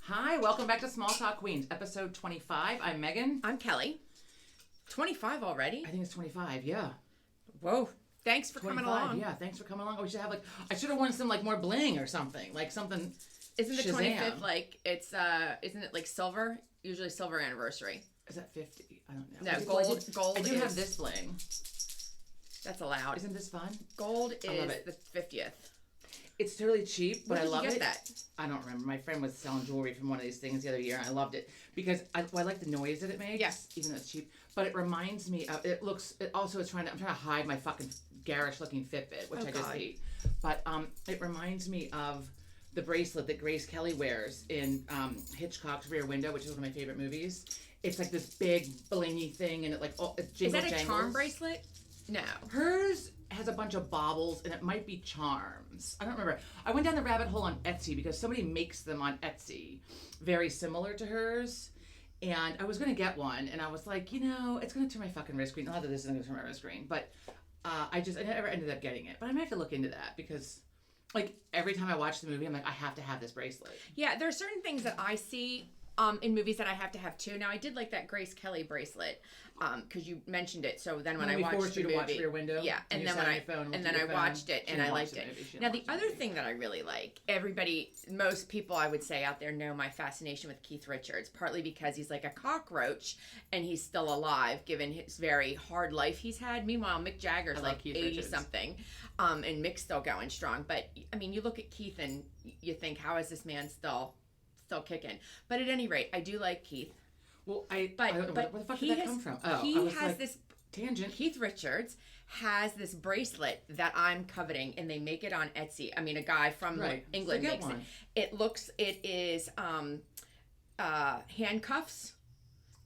Hi, welcome back to Small Talk Queens, episode 25. I'm Megan. I'm Kelly. 25 already? I think it's 25, yeah. Whoa. Thanks for coming along. Yeah, thanks for coming along. We should have I should have worn some more bling or something. Like something. Isn't the Shazam. 25th isn't it like silver? Usually silver anniversary. Is that 50? I don't know. No, gold I do have this bling. That's allowed. Isn't this fun? Gold is the 50th. It's totally cheap, but I love it. That? I don't remember. My friend was selling jewelry from one of these things the other year, and I loved it because I like the noise that it makes. Yes. Even though it's cheap, but it reminds me of. I'm trying to hide my fucking garish looking Fitbit, which I just hate. But it reminds me of the bracelet that Grace Kelly wears in Hitchcock's Rear Window, which is one of my favorite movies. It's like this big blingy thing, and it Is that a charm bracelet? No. Hers has a bunch of baubles, and it might be charms. I don't remember. I went down the rabbit hole on Etsy because somebody makes them on Etsy very similar to hers. And I was going to get one, and I was like, it's going to turn my fucking wrist green. Not that this isn't going to turn my wrist green, but I never ended up getting it. But I might have to look into that because, every time I watch the movie, I'm like, I have to have this bracelet. Yeah, there are certain things that I see in movies that I have to have too. Now, I did like that Grace Kelly bracelet because you mentioned it. So then when I watched the movie, watch Rear Window, yeah, and then I watched it and I liked it. Now, the other thing that I really like, most people I would say out there know my fascination with Keith Richards, partly because he's like a cockroach and he's still alive given his very hard life he's had. Meanwhile, Mick Jagger's like 80 something, and Mick's still going strong. But I mean, you look at Keith and you think, how is this man still kicking? But at any rate, I do like Keith. Well, I don't know where the fuck did that come from? This tangent. Keith Richards has this bracelet that I'm coveting, and they make it on Etsy. I mean, a guy from England makes it. It is handcuffs.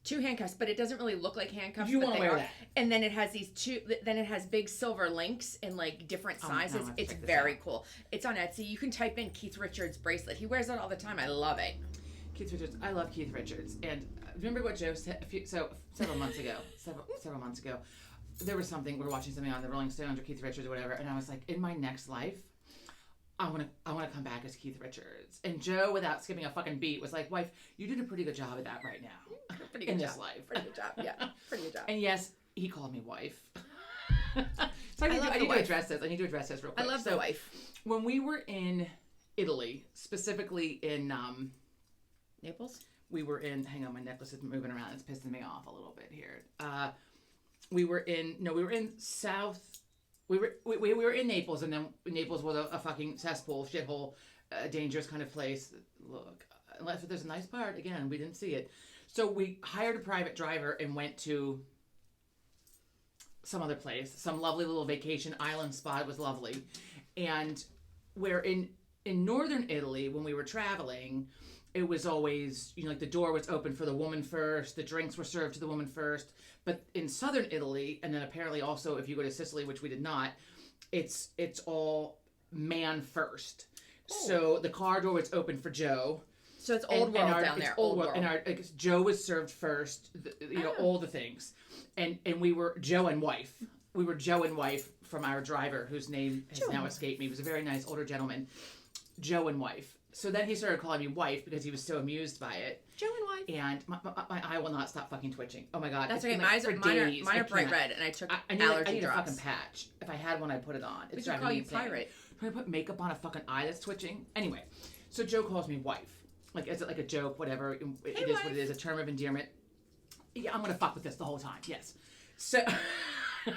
2 handcuffs, but it doesn't really look like handcuffs. You want to wear that? And then it has these two. Then it has big silver links in different sizes. It's very cool. It's on Etsy. You can type in Keith Richards bracelet. He wears it all the time. I love it. Keith Richards. I love Keith Richards. And remember what Joe said several months ago. Several months ago, there was something we were watching something on the Rolling Stones or Keith Richards or whatever, and I was like, in my next life, I want to come back as Keith Richards. And Joe, without skipping a fucking beat, was like, wife, you did a pretty good job of that right now. Pretty good in job. This life. Pretty good job. Yeah. Pretty good job. And yes, he called me wife. So I need to address this. I need to address this real quick. I love the wife. When we were in Italy, specifically in Naples? We were in, hang on, my necklace is moving around. It's pissing me off a little bit here. We were in South. We were in Naples, and then Naples was a fucking cesspool, shithole, dangerous kind of place. Look, unless there's a nice part, again, we didn't see it. So we hired a private driver and went to some other place, some lovely little vacation island spot. It was lovely. And where in northern Italy, when we were traveling, it was always, the door was open for the woman first, the drinks were served to the woman first. But in southern Italy, and then apparently also if you go to Sicily, which we did not, it's all man first. Oh. So the car door was open for Joe. So it's old world down there. Old world. And Joe was served first, all the things. And we were Joe and wife. We were Joe and wife from our driver, whose name has now escaped me. He was a very nice older gentleman. Joe and wife. So then he started calling me wife because he was so amused by it. Joe and wife. And my eye will not stop fucking twitching. Oh my God. That's okay. Mine are bright red, and I took allergy drops. I need a fucking patch. If I had one, I'd put it on. We should call you Pirate. Trying to put makeup on a fucking eye that's twitching. Anyway, so Joe calls me wife. Is it like a joke, whatever. It is what it is, a term of endearment. Yeah, I'm going to fuck with this the whole time. Yes. So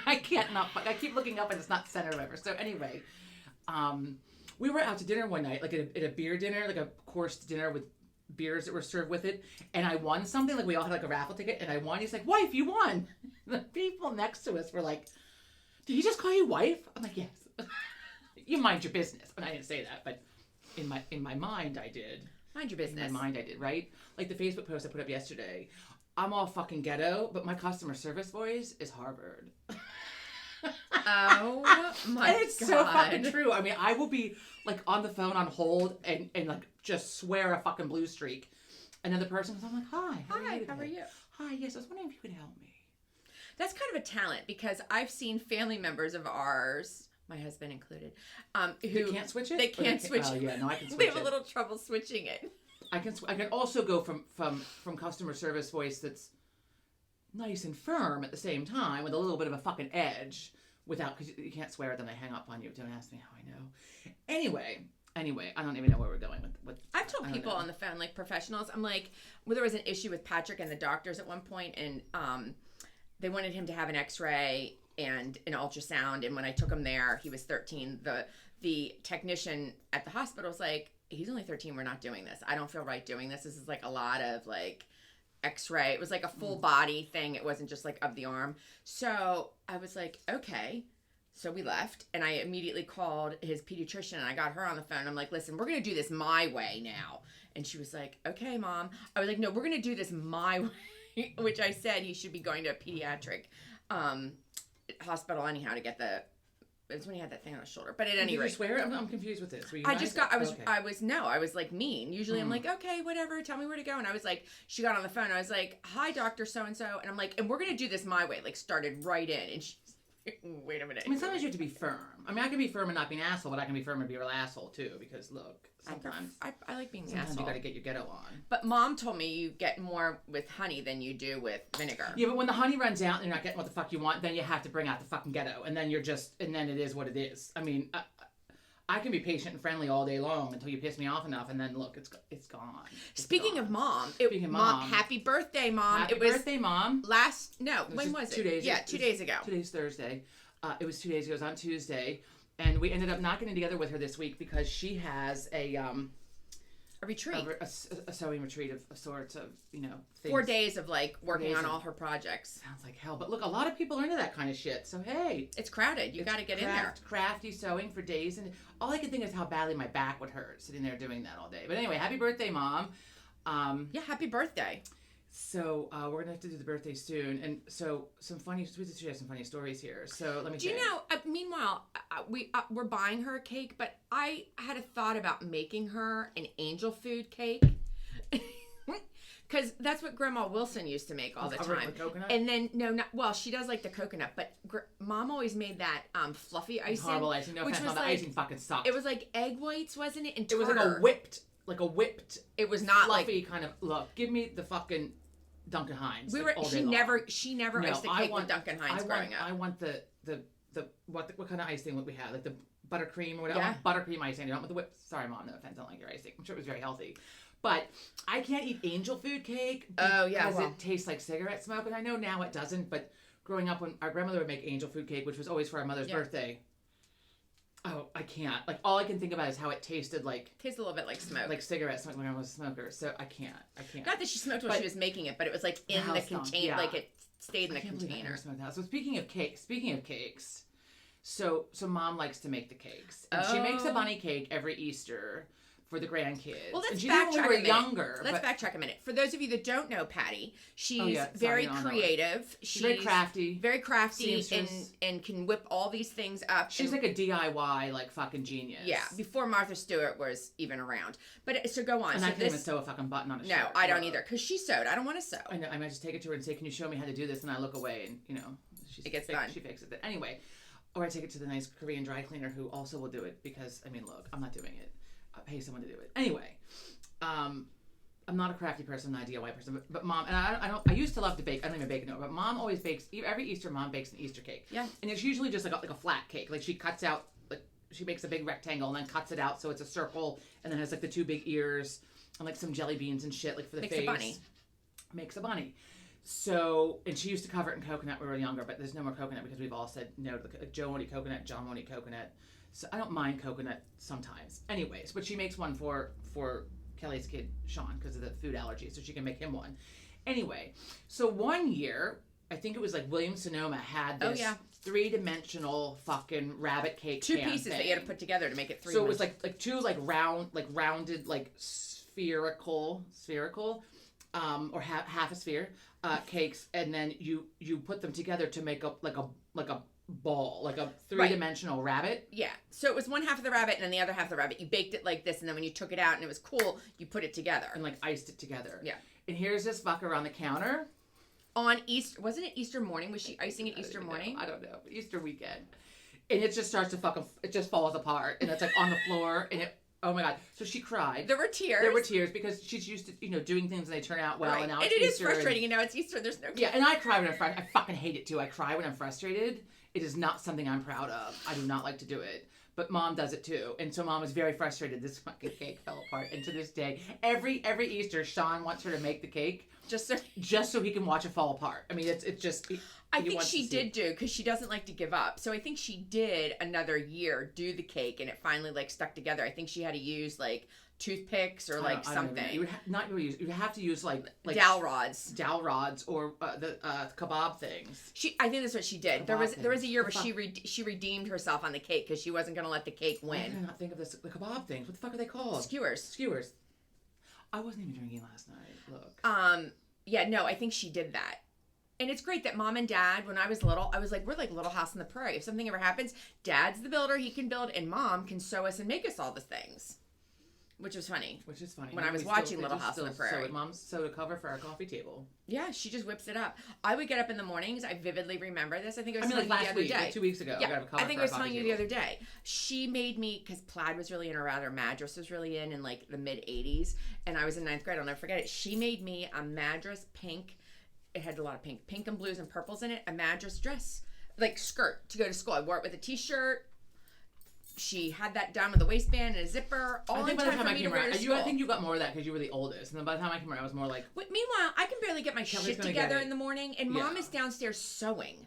I can't not fuck. I keep looking up and it's not centered or whatever. So anyway, we were out to dinner one night, at a beer dinner, a course dinner with beers that were served with it. And I won something. We all had a raffle ticket and I won. He's like, wife, you won. The people next to us were like, did he just call you wife? I'm like, yes. You mind your business. And I didn't say that, but in my mind I did. Mind your business. In my mind I did, right? Like the Facebook post I put up yesterday. I'm all fucking ghetto, but my customer service voice is Harvard. Oh my God. And it's so fucking true. I mean, I will be on the phone on hold and just swear a fucking blue streak. And then the person comes, I'm like, hi, how are you? Hi, yes, I was wondering if you could help me. That's kind of a talent because I've seen family members of ours, my husband included, who they can't switch it? They can't switch it. Oh, yeah, no, I can switch it. They have a little trouble switching it. I can also go from customer service voice that's nice and firm at the same time with a little bit of a fucking edge without, because you can't swear then they hang up on you. Don't ask me how I know. Anyway, I don't even know where we're going with I've told people on the phone, like professionals, I'm like, well, there was an issue with Patrick and the doctors at one point, and they wanted him to have an x-ray and an ultrasound, and when I took him there, he was 13. The technician at the hospital was like, he's only 13, we're not doing this. I don't feel right doing this. This is like a lot of like x-ray. It was like a full body thing. It wasn't just like of the arm. So I was like, okay. So we left, and I immediately called his pediatrician, and I got her on the phone. I'm like, listen, we're going to do this my way now. And she was like, okay, Mom. I was like, no, we're going to do this my way, which I said he should be going to a pediatric hospital anyhow to get it's when he had that thing on his shoulder. But at any rate. Did you swear? I'm confused with this. Were you I was like mean. Usually I'm like, okay, whatever, tell me where to go. And I was like, she got on the phone. I was like, hi, Dr. So-and-so. And I'm like, and we're going to do this my way. Like, started right in. And she's like, wait a minute. I mean, sometimes you have to be firm. I mean, I can be firm and not be an asshole, but I can be firm and be a real asshole, too. Because, look, sometimes I like being the sometimes asshole. you got to get your ghetto on. But Mom told me you get more with honey than you do with vinegar. Yeah, but when the honey runs out and you're not getting what the fuck you want, then you have to bring out the fucking ghetto. And then and then it is what it is. I mean, I can be patient and friendly all day long until you piss me off enough, and then look, it's gone. Speaking of Mom, happy birthday, Mom. Happy birthday, Mom. When was it? 2 days. Yeah, 2 days ago. Today's Thursday. It was 2 days ago. It was on Tuesday, and we ended up not getting together with her this week because she has a retreat, a sewing retreat of sorts of things. 4 days of like working on all her projects. Sounds like hell, but look, a lot of people are into that kind of shit. So hey, it's crowded. You got to get in there. Crafty sewing for days, and all I can think is how badly my back would hurt sitting there doing that all day. But anyway, happy birthday, Mom. Yeah, happy birthday. So we're gonna have to do the birthday soon, and so she has some funny stories here. So let me. Do you know? Meanwhile, we're buying her a cake, but I had a thought about making her an angel food cake, because that's what Grandma Wilson used to make all the time. With coconut? And then she does like the coconut, but Mom always made that fluffy icing. Horrible icing. No offense, the icing fucking sucked. It was like egg whites, wasn't it? And it was like a whipped. It was not fluffy kind of look. Give me the fucking Duncan Hines. She never iced the cake with Duncan Hines growing up. I want the what kind of icing would we have? Like the buttercream or whatever. Yeah. I want buttercream icing. I don't want the whip. Sorry, Mom. No offense. I don't like your icing. I'm sure it was very healthy. But I can't eat angel food cake because it tastes like cigarette smoke. And I know now it doesn't. But growing up, when our grandmother would make angel food cake, which was always for our mother's birthday. Oh, I can't. Like, all I can think about is how it tasted like... Tastes a little bit like smoke. Like cigarette smoke when I was a smoker. So I can't. Not that she smoked while she was making it, but it was like in the container. Like it stayed in the container. So speaking of cakes, so Mom likes to make the cakes. And she makes a bunny cake every Easter for the grandkids. Well, let's backtrack a minute. For those of you that don't know Patty, she's very creative. She's very crafty. Very crafty and can whip all these things up. She's like a DIY like fucking genius. Yeah, before Martha Stewart was even around. But so go on. And I can't even sew a fucking button on a shirt. No, I don't either, because she sewed. I don't want to sew. I know. I might just take it to her and say, "Can you show me how to do this?" And I look away, and it gets done. She fixes it anyway. Or I take it to the nice Korean dry cleaner who also will do it, because look, I'm not doing it. I'll pay someone to do it anyway. I'm not a crafty person, I'm not a DIY person, but Mom, and I used to love to bake. I don't even bake anymore, but Mom always bakes. Every Easter, Mom bakes an Easter cake. Yeah, and it's usually just like a flat cake. Like she cuts out, like she makes a big rectangle and then cuts it out so it's a circle, and then has like the two big ears and like some jelly beans and shit like for the face. Makes a bunny. So, and she used to cover it in coconut when we were younger, but there's no more coconut because we've all said no to Joe won't eat coconut, John won't eat coconut. So I don't mind coconut sometimes. Anyways, but she makes one for Kelly's kid, Sean, because of the food allergy, so she can make him one. Anyway, so one year, I think it was like Williams-Sonoma had this 3-dimensional fucking rabbit cake Two pieces that you had to put together to make it 3 So it was like two rounded, spherical, or half a sphere, cakes, and then you put them together to make up like a ball, like a 3-dimensional rabbit. Yeah. So it was one half of the rabbit and then the other half of the rabbit. You baked it like this, and then when you took it out and it was cool, you put it together. And like iced it together. Yeah. And here's this fucker on the counter. On Easter, wasn't it Easter morning? Was she icing it Easter morning? I don't know. Easter weekend. And it just starts to it just falls apart. And it's like on the floor, and Oh my God. So she cried. There were tears. There were tears because she's used to, doing things and they turn out well. Right. And now and it's it is Easter frustrating. It's Easter. There's no cake. Yeah, and I cry when I'm frustrated. I fucking hate it too. I cry when I'm frustrated. It is not something I'm proud of. I do not like to do it. But Mom does it too. And so Mom is very frustrated. This fucking cake fell apart. And to this day, every Easter, Sean wants her to make the cake. Just so he can watch it fall apart. I mean, it's just... I think she did do, because she doesn't like to give up. So I think she did another year do the cake, and it finally, like, stuck together. I think she had to use, like, toothpicks or, like, something. You would you would have to use, like dowel rods. Dowel rods or the kebab things. I think that's what she did. There was a year where she redeemed herself on the cake because she wasn't going to let the cake win. Why did I not think of this? The kebab things. What the fuck are they called? Skewers. I wasn't even drinking last night. Look. Yeah, no, I think she did that. And it's great that Mom and Dad, when I was little, I was like, we're like Little House on the Prairie. If something ever happens, Dad's the builder, he can build, and Mom can sew us and make us all the things. Which was funny. When I was watching Little House on the Prairie. Mom sewed a cover for our coffee table. Yeah, she just whips it up. I would get up in the mornings. I vividly remember this. I think I was telling you last the other week, day. like 2 weeks ago. Yeah, I think I was telling you the other day. She made me, because plaid was really in, or rather Madras was really in like the mid-'80s, and I was in 9th grade. I'll never forget it. She made me a Madras pink. It had a lot of pink and blues and purples in it. A Madras dress, like skirt to go to school. I wore it with a t-shirt. She had that done with a waistband and a zipper. I think by the time I came around, I think you got more of that because you were the oldest. And then by the time I came around, I was more like... Meanwhile, I can barely get my shit together in the morning, and Mom is downstairs sewing.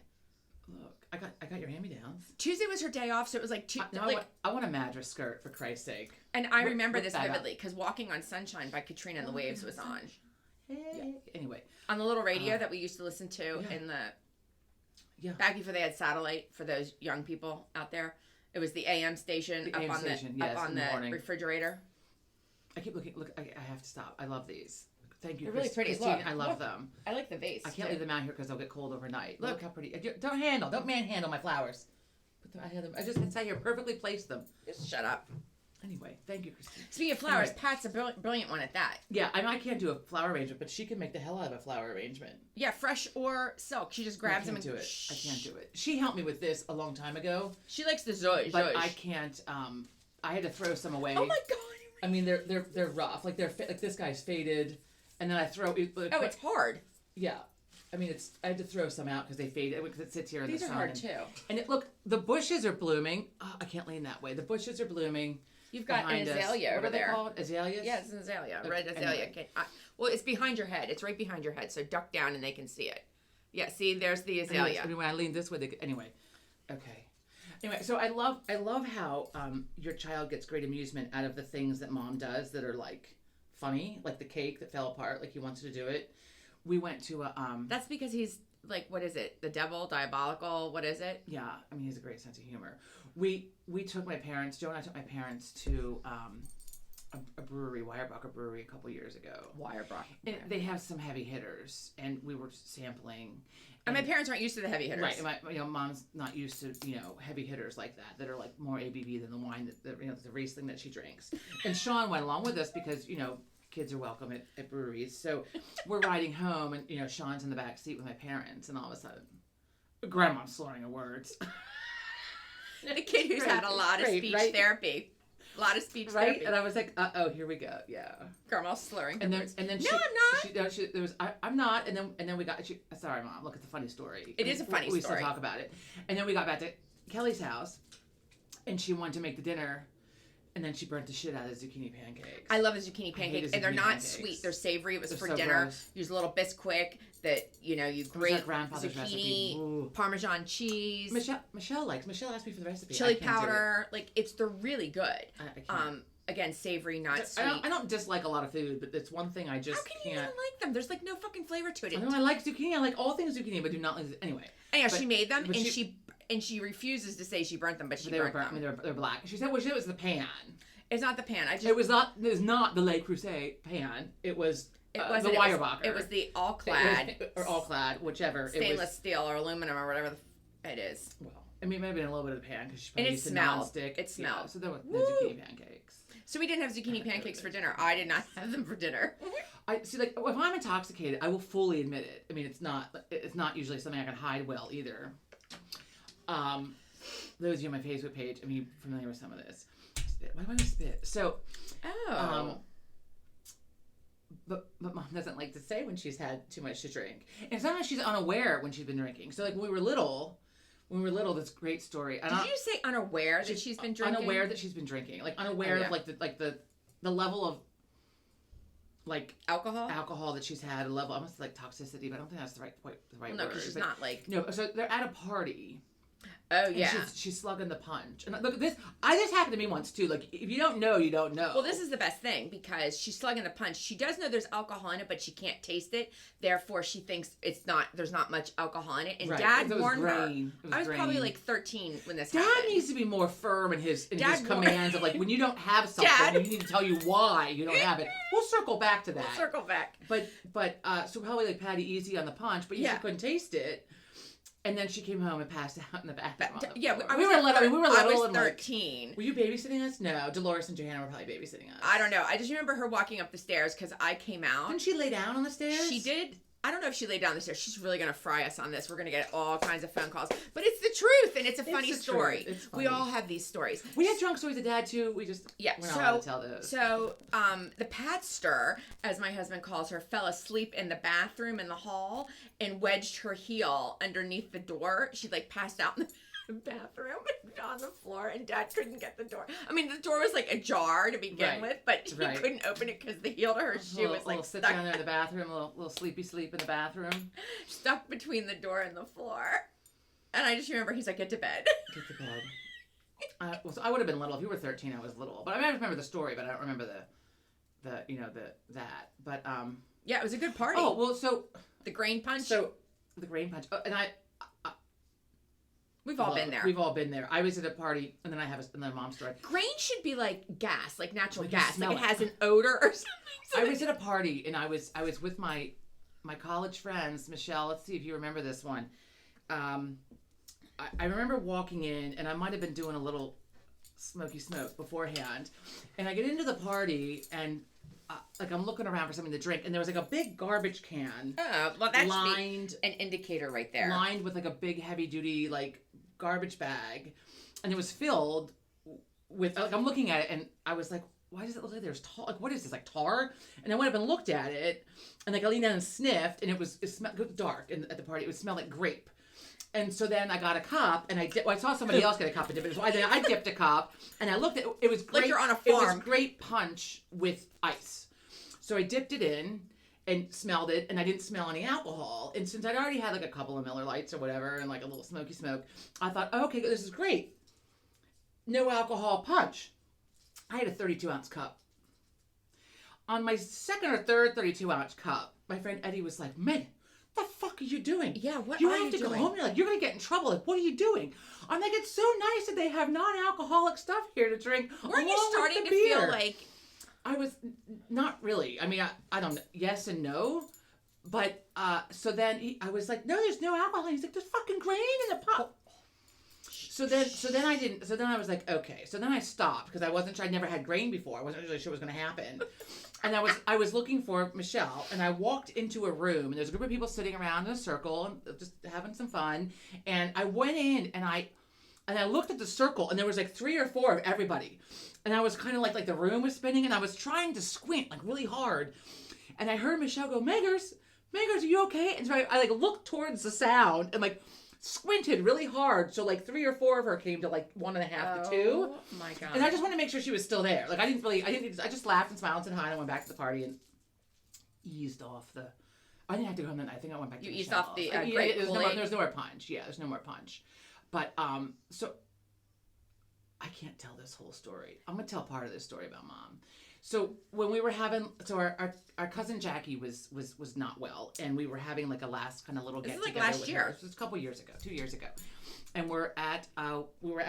Look, I got your hand-me-downs. Tuesday was her day off, so it was like... I want a Madras skirt, for Christ's sake. And I remember this vividly, because Walking on Sunshine by Katrina and the Waves was on. Hey. Yeah. Anyway. On the little radio that we used to listen to in the... Yeah. Back before they had satellite, for those young people out there. It was the AM station up on the refrigerator. I keep looking. Look, I have to stop. I love these. Thank you. They're really pretty. Christine, look, I love them. I like the vase. I can't leave them out here because they'll get cold overnight. Look how pretty. Don't manhandle my flowers. I just sat here perfectly placed them. Just shut up. Anyway, thank you, Christine. Speaking of flowers, Pat's a brilliant one at that. Yeah, I can't do a flower arrangement, but she can make the hell out of a flower arrangement. Yeah, fresh or silk. She just grabs them and... I can't do it. She helped me with this a long time ago. She likes the zhuzh. But I can't, I had to throw some away. Oh my God. I mean, they're rough. Like, like this guy's faded, and then I throw... it's hard. Yeah. I mean, I had to throw some out because they faded, because it sits here in the sun. These are hard, too. And look, the bushes are blooming. Oh, I can't lean that way. The bushes are blooming. You've got an azalea over there. What are they called? Azaleas? Yeah, it's an azalea. Red azalea. Anyway. Well, it's behind your head. It's right behind your head. So duck down and they can see it. Yeah, see, there's the azalea. Anyways, I mean, when I lean this way, anyway. Okay. Anyway, so I love how your child gets great amusement out of the things that Mom does that are like funny, like the cake that fell apart, like he wants to do it. We went to a That's because he's like, what is it? The devil, diabolical, what is it? Yeah, I mean, he has a great sense of humor. We took my parents, Joe and I took my parents to a brewery, Weyerbacher Brewery, a couple years ago. Weyerbacher. They have some heavy hitters, and we were sampling. And my parents aren't used to the heavy hitters. Right, and Mom's not used to, heavy hitters like that are like more ABV than the wine, the Riesling that she drinks. And Sean went along with us because, kids are welcome at breweries. So we're riding home, and, Sean's in the back seat with my parents, and all of a sudden, Grandma's slurring her words. The kid who's had a lot of speech therapy. A lot of speech therapy. And I was like, uh-oh, here we go. Yeah. Grandma's slurring. And then I'm not. I'm not. And then we got, sorry, Mom, look, it's a funny story. It is a funny story. We still talk about it. And then we got back to Kelly's house, and she wanted to make the dinner, and then she burnt the shit out of the zucchini pancakes. I love the zucchini pancakes. And they're not sweet. They're savory. It was for dinner. Gross. Use a little Bisquick that, you grate zucchini, Parmesan cheese. Michelle asked me for the recipe. Chili powder. They're really good. I can't. Again, savory, not sweet. I don't dislike a lot of food, but it's one thing I just can't. How can you not like them? There's no fucking flavor to it. I know I like zucchini. I like all things zucchini, but do not like anyway. Anyhow, she made them, and she refuses to say she burnt them, but burnt them. I mean, they're black. She said, it was the pan. It's not the pan. It was not the Le Creuset pan. It was the Weyerbacher. It was the all-clad. Or all-clad, whichever. Stainless steel or aluminum or whatever it is. Well, I mean, it might have been a little bit of the pan because she probably used nonstick. It smelled. Yeah, so there were the zucchini pancakes. So we didn't have zucchini pancakes for dinner. I did not have them for dinner. I see. If I'm intoxicated, I will fully admit it. I mean, it's not usually something I can hide well either. Those of you on my Facebook page, I mean, you're familiar with some of this. spit? Why do I spit? So, oh. But mom doesn't like to say when she's had too much to drink. And sometimes she's unaware when she's been drinking. So like when we were little, this great story. Did you say unaware that she's been drinking? Unaware that she's been drinking. Like unaware of the level of like alcohol that she's had, a level almost like toxicity, but I don't think that's the right word. No, because she's not like no. So they're at a party. Oh yeah, she's slugging the punch. And look at this. This happened to me once too. Like if you don't know, you don't know. Well, this is the best thing because she's slugging the punch. She does know there's alcohol in it, but she can't taste it. Therefore, she thinks there's not much alcohol in it. And Dad warned her. I was probably like 13 when this happened. Dad needs to be more firm in his commands of like when you don't have something, you need to tell you why you don't have it. We'll circle back to that. But so probably like Patty easy on the punch, but she couldn't taste it. And then she came home and passed out in the bathroom. Yeah, we were little. I was 13. Were you babysitting us? No, Dolores and Johanna were probably babysitting us. I don't know. I just remember her walking up the stairs because I came out. Didn't she lay down on the stairs? She did. I don't know if she laid down the stairs. She's really going to fry us on this. We're going to get all kinds of phone calls. But it's the truth, and it's a funny story. It's funny. We all have these stories. We had drunk stories of Dad, too. We're not allowed to tell those. So, the Patster, as my husband calls her, fell asleep in the bathroom in the hall and wedged her heel underneath the door. She, passed out in the bathroom on the floor, and Dad couldn't get the door. I mean, the door was ajar to begin with, but he couldn't open it because the heel to her shoe was stuck. Sit down there in the bathroom, a little sleepy sleep in the bathroom, stuck between the door and the floor. And I just remember he's like, "Get to bed." Get to bed. So I would have been little if you were 13. I was little, but I remember the story, but I don't remember that. But yeah, it was a good party. Oh well, so the grain punch. And We've all been there. We've all been there. I was at a party, and then I have a mom story. Grain should be like gas, like natural gas. Like it has an odor or something. I was at a party, and I was with my college friends. Michelle, let's see if you remember this one. I remember walking in, and I might have been doing a little smoky smoke beforehand. And I get into the party, and I'm looking around for something to drink, and there was a big garbage can. Oh, well, that should be an indicator right there. Lined with a big heavy duty garbage bag, and it was filled with I'm looking at it, and I was like, why does it look like there's tar? What is this, tar? And I went up and looked at it, and I leaned down and sniffed, and it smelled dark, and at the party it would smell like grape. And so then I got a cup, and I saw somebody else get a cup and dip it. So I dipped a cup, and I looked at it was grape. Like you're on a farm. It was grape punch with ice. So I dipped it in and smelled it, and I didn't smell any alcohol. And since I'd already had a couple of Miller Lights or whatever, and a little smoky smoke, I thought, okay, this is great. No alcohol punch. I had a 32-ounce cup. On my second or third 32-ounce cup, my friend Eddie was like, "Meg, what the fuck are you doing? Yeah, what you are have you to doing? Go home. You're gonna get in trouble. What are you doing?" I'm like, "It's so nice that they have non-alcoholic stuff here to drink." Weren't you starting to feel like? I was not really. I mean, I don't know. Yes and no. But so then I was like, "No, there's no alcohol." He's like, "There's fucking grain in the pot." So then I didn't. So then I was like, okay. So then I stopped because I wasn't sure. I'd never had grain before. I wasn't really sure what was going to happen. And I was looking for Michelle, and I walked into a room, and there's a group of people sitting around in a circle and just having some fun. And I went in, and I looked at the circle, and there was 3 or 4 of everybody. And I was kind of like the room was spinning, and I was trying to squint really hard. And I heard Michelle go, Meggers, are you okay? And so I looked towards the sound and squinted really hard. So 3 or 4 of her came to 1.5 to 2. Oh my God. And I just wanted to make sure she was still there. I just laughed and smiled and said hi, and I went back to the party and eased off the. I didn't have to go home that night. I think I went back to Michelle's. You eased off the there's no more punch. Yeah, there's no more punch. But so I can't tell this whole story. I'm gonna tell part of this story about Mom. So when we were having, our cousin Jackie was not well, and we were having a last kind of little get together. Last year. It was a couple years ago, 2 years ago, and we were at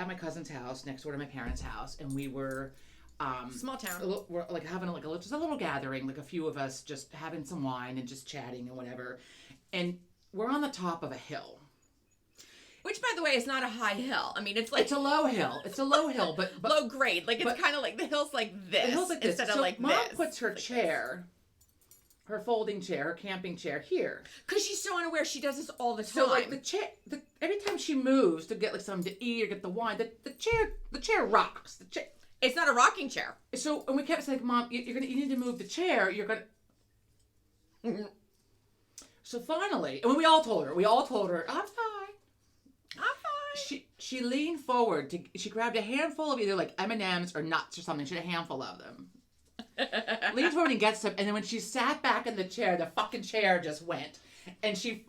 my cousin's house next door to my parents' house, and we were small town. We're having just a little gathering, a few of us just having some wine and just chatting and whatever, and we're on the top of a hill. Which, by the way, is not a high hill. I mean, it's a low hill. It's a low hill, but low grade. It's kind of the hill's like this. The hill's like this. Instead so of Mom this. puts her chair, her folding chair, her camping chair here. Because she's so unaware. She does this all the time. So the chair, every time she moves to get something to eat or get the wine, the chair rocks. The chair. It's not a rocking chair. So, and we kept saying, Mom, you need to move the chair. You're going to... So finally, and we all told her, I'm fine. She leaned forward she grabbed a handful of either like M&Ms or nuts or something. She had a handful of them. Leans forward and gets some, and then when she sat back in the chair, the fucking chair just went, and she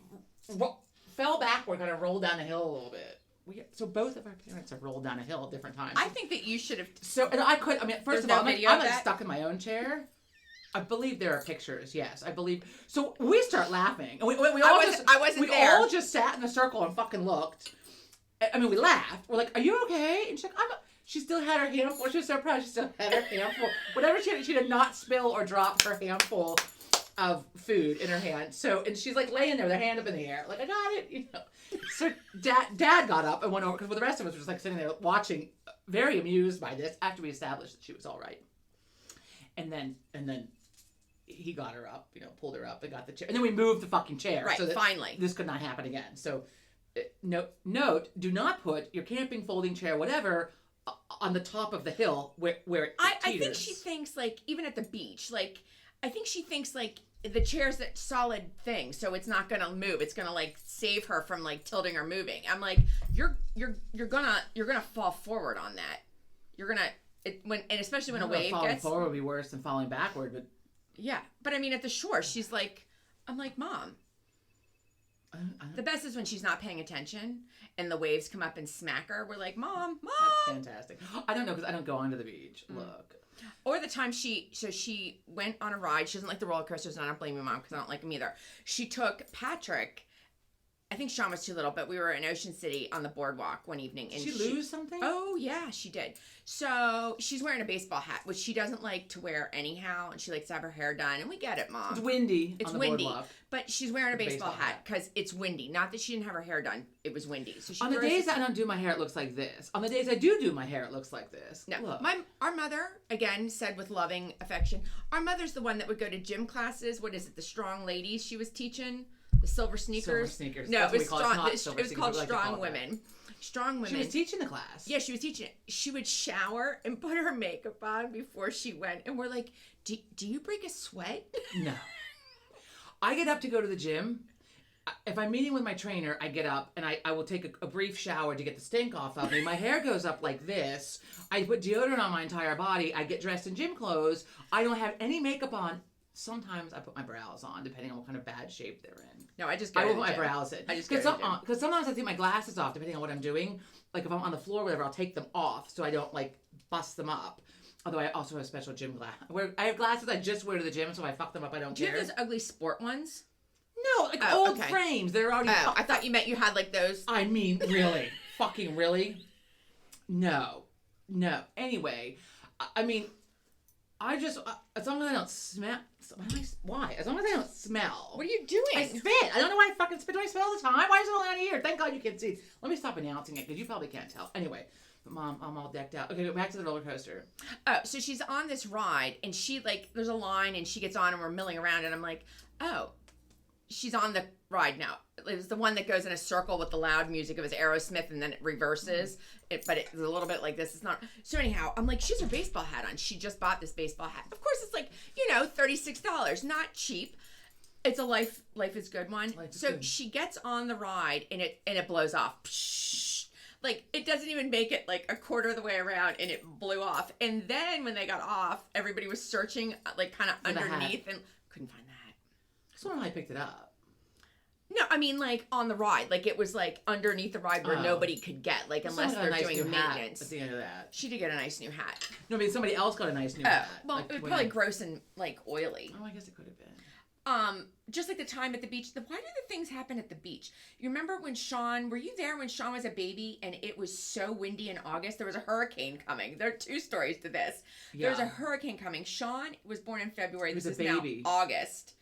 fell backward, kind of rolled down the hill a little bit. So both of our parents have rolled down a hill at different times. I think that you should have. So, and first of all, I'm like stuck in my own chair. I believe there are pictures. Yes, I believe. So we start laughing, and we all just sat in a circle and fucking looked. I mean, we laughed. We're like, "Are you okay?" And she's like, She still had her handful. She was so proud. She still had her handful. Whatever she did not spill or drop her handful of food in her hand. So, and she's like laying there with her hand up in the air, like, I got it, you know. So Dad got up and went over, because the rest of us were just like sitting there watching, very amused by this, after we established that she was all right. And then he got her up, you know, pulled her up and got the chair. And then we moved the fucking chair. Right, so that finally. This could not happen again. So, note, do not put your camping folding chair, whatever, on the top of the hill where it I think she thinks, like, even at the beach, like, I think she thinks, like, the chair's that solid thing, so it's not gonna move. It's gonna, like, save her from, like, tilting or moving. I'm like, you're gonna fall forward on that. You're gonna, and especially when a wave falling gets... Falling forward would be worse than falling backward, but... Yeah, but I mean, at the shore, she's like, I'm like, Mom. The best is when she's not paying attention and the waves come up and smack her. We're like, Mom. That's fantastic. I don't know, because I don't go onto the beach. Look. Or the time she went on a ride. She doesn't like the roller coasters, and I don't blame your mom because I don't like them either. She took Patrick. I think Sean was too little, but we were in Ocean City on the boardwalk one evening. And did she lose something? Oh, yeah, she did. So she's wearing a baseball hat, which she doesn't like to wear anyhow, and she likes to have her hair done, and we get it, Mom. It's windy. It's on the windy, boardwalk. but she's wearing a baseball hat because it's windy. Not that she didn't have her hair done; it was windy. So she on the days I don't do my hair, it looks like this. On the days I do my hair, it looks like this. No, look. Our mother, again, said with loving affection. Our mother's the one that would go to gym classes. What is it? The Strong Ladies she was teaching. The silver sneakers. No, it was strong. It was called Strong Women. Strong Women. She was teaching the class. Yeah, she was teaching it. She would shower and put her makeup on before she went. And we're like, do you break a sweat? No. I get up to go to the gym. If I'm meeting with my trainer, I get up and I will take a brief shower to get the stink off of me. My hair goes up like this. I put deodorant on my entire body. I get dressed in gym clothes. I don't have any makeup on. Sometimes I put my brows on, depending on what kind of bad shape they're in. No, I just I will put my brows in. I just because sometimes I take my glasses off, depending on what I'm doing. Like if I'm on the floor or whatever, I'll take them off so I don't like bust them up. Although I also have special gym glasses. I have glasses I just wear to the gym, so if I fuck them up, I don't care. Do you have those ugly sport ones? No, like old frames. They're already. Oh, I thought you meant you had like those. I mean, really, fucking really. No. Anyway, I mean. I just, as long as I don't smell, why? As long as I don't smell. What are you doing? I spit. I don't know why I fucking spit. Do I spit all the time? Why is it only on here? Thank God you can see. Let me stop announcing it, because you probably can't tell. Anyway, but Mom, I'm all decked out. Okay, go back to the roller coaster. Oh, so she's on this ride, and she, like, there's a line, and she gets on, and we're milling around, and I'm like, oh, she's on the ride now. It was the one that goes in a circle with the loud music of his Aerosmith, and then it reverses. But it's a little bit like this. It's not. So anyhow, I'm like, she has her baseball hat on. She just bought this baseball hat. Of course, it's like, $36. Not cheap. It's a Life is Good one. So she gets on the ride, and it blows off. Psh! Like, it doesn't even make it like a quarter of the way around, and it blew off. And then when they got off, everybody was searching, like, kind of underneath, and couldn't find the hat. So when I picked it up. No, I mean, like, on the ride. Like, it was, like, underneath the ride where nobody could get, like, unless they're doing maintenance. At the end of that. She did get a nice new hat. No, I mean, somebody else got a nice new hat. Well, like, it was probably gross and, like, oily. Oh, I guess it could have been. Just like the time at the beach. Why do the things happen at the beach? You remember when Sean, were you there when Sean was a baby and it was so windy in August? There was a hurricane coming. There are two stories to this. Yeah. There was a hurricane coming. Sean was born in February. This is now August.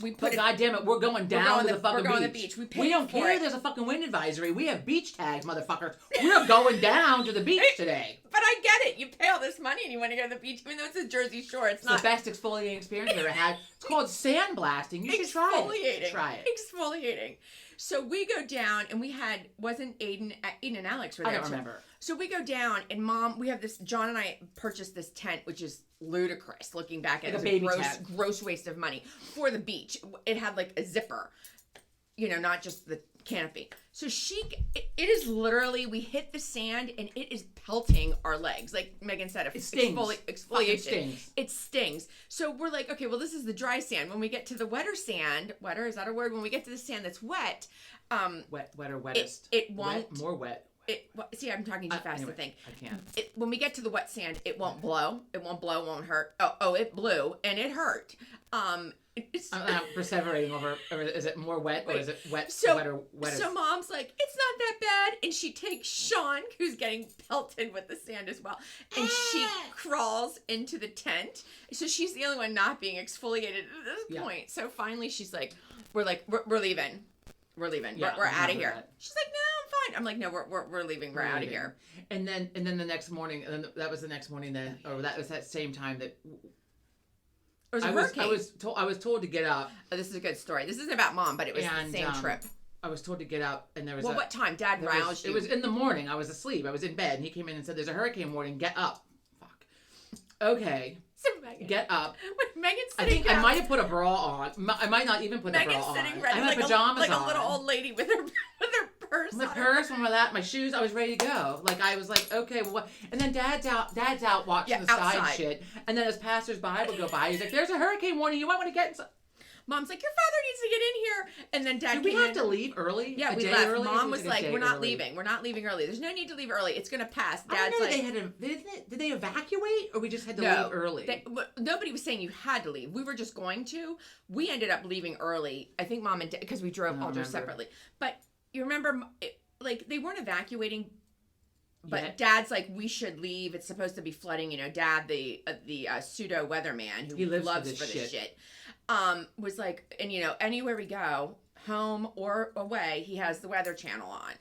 God damn it, we're going down to the fucking beach. We're going to the beach. We don't care if there's a fucking wind advisory. We have beach tags, motherfuckers. We're going down to the beach today. But I get it. You pay all this money and you want to go to the beach, even though it's a Jersey Shore. It's not the best exfoliating experience I've ever had. It's called sandblasting. You should try it. Try it. Exfoliating. So we go down, and we had, wasn't Aiden and Alex were there? I don't remember. So we go down, and Mom, we have this. John and I purchased this tent, which is ludicrous. Looking back at it, it was a gross waste of money for the beach. It had like a zipper, not just the canopy. So it is literally, we hit the sand and it is pelting our legs. Like Megan said, it stings. Exfoliation. It stings. So we're like, okay, well, this is the dry sand. When we get to the wetter sand, is that a word? When we get to the sand that's wet, wettest. It won't. More wet. See, I'm talking too fast anyway, to think. I can't. When we get to the wet sand, it won't blow. It won't blow, won't hurt. Oh, it blew and it hurt. I'm perseverating over is it more wet or is it wetter? So Mom's like, it's not that bad. And she takes Sean, who's getting pelted with the sand as well. And she crawls into the tent. So she's the only one not being exfoliated at this point. So finally she's like, we're leaving. We're leaving. Yeah, we're out of here. That. She's like, no, I'm fine. I'm like, no, we're leaving. We're out of here. And then the next morning, and then that was the next morning then, or that was that same time that it was a hurricane. I was told to get up. Oh, this is a good story. This isn't about Mom, but it was the same trip. I was told to get up, and there was what time? Dad roused you. It was in the morning. I was asleep. I was in bed, and he came in and said, "There's a hurricane warning. Get up." Fuck. Okay. So Megan, get up. When Megan's I think I might have put a bra on. I might not even put Megan's a bra on. sitting ready, I had pajamas like on. a little old lady with her purse. My purse, one with that, my shoes. I was ready to go. Like I was like, okay, well, what? And then Dad's out watching the sky and shit. And then as passers-by would go by, he's like, "There's a hurricane warning. You might want to get inside." Mom's like, "Your father needs to get in here." And then Dad Did we have to leave early? Yeah, we left. Early? Mom was like, "We're not leaving. We're not leaving early. There's no need to leave early. It's going to pass." Dad's like, did they evacuate or we just had to leave early? Nobody was saying you had to leave. We were just going to. We ended up leaving early. I think Mom and Dad, because we drove separately. But you remember, they weren't evacuating. But Dad's like, we should leave. It's supposed to be flooding. Dad, the pseudo weatherman who loves for this shit. Was like, and anywhere we go, home or away, he has the Weather Channel on.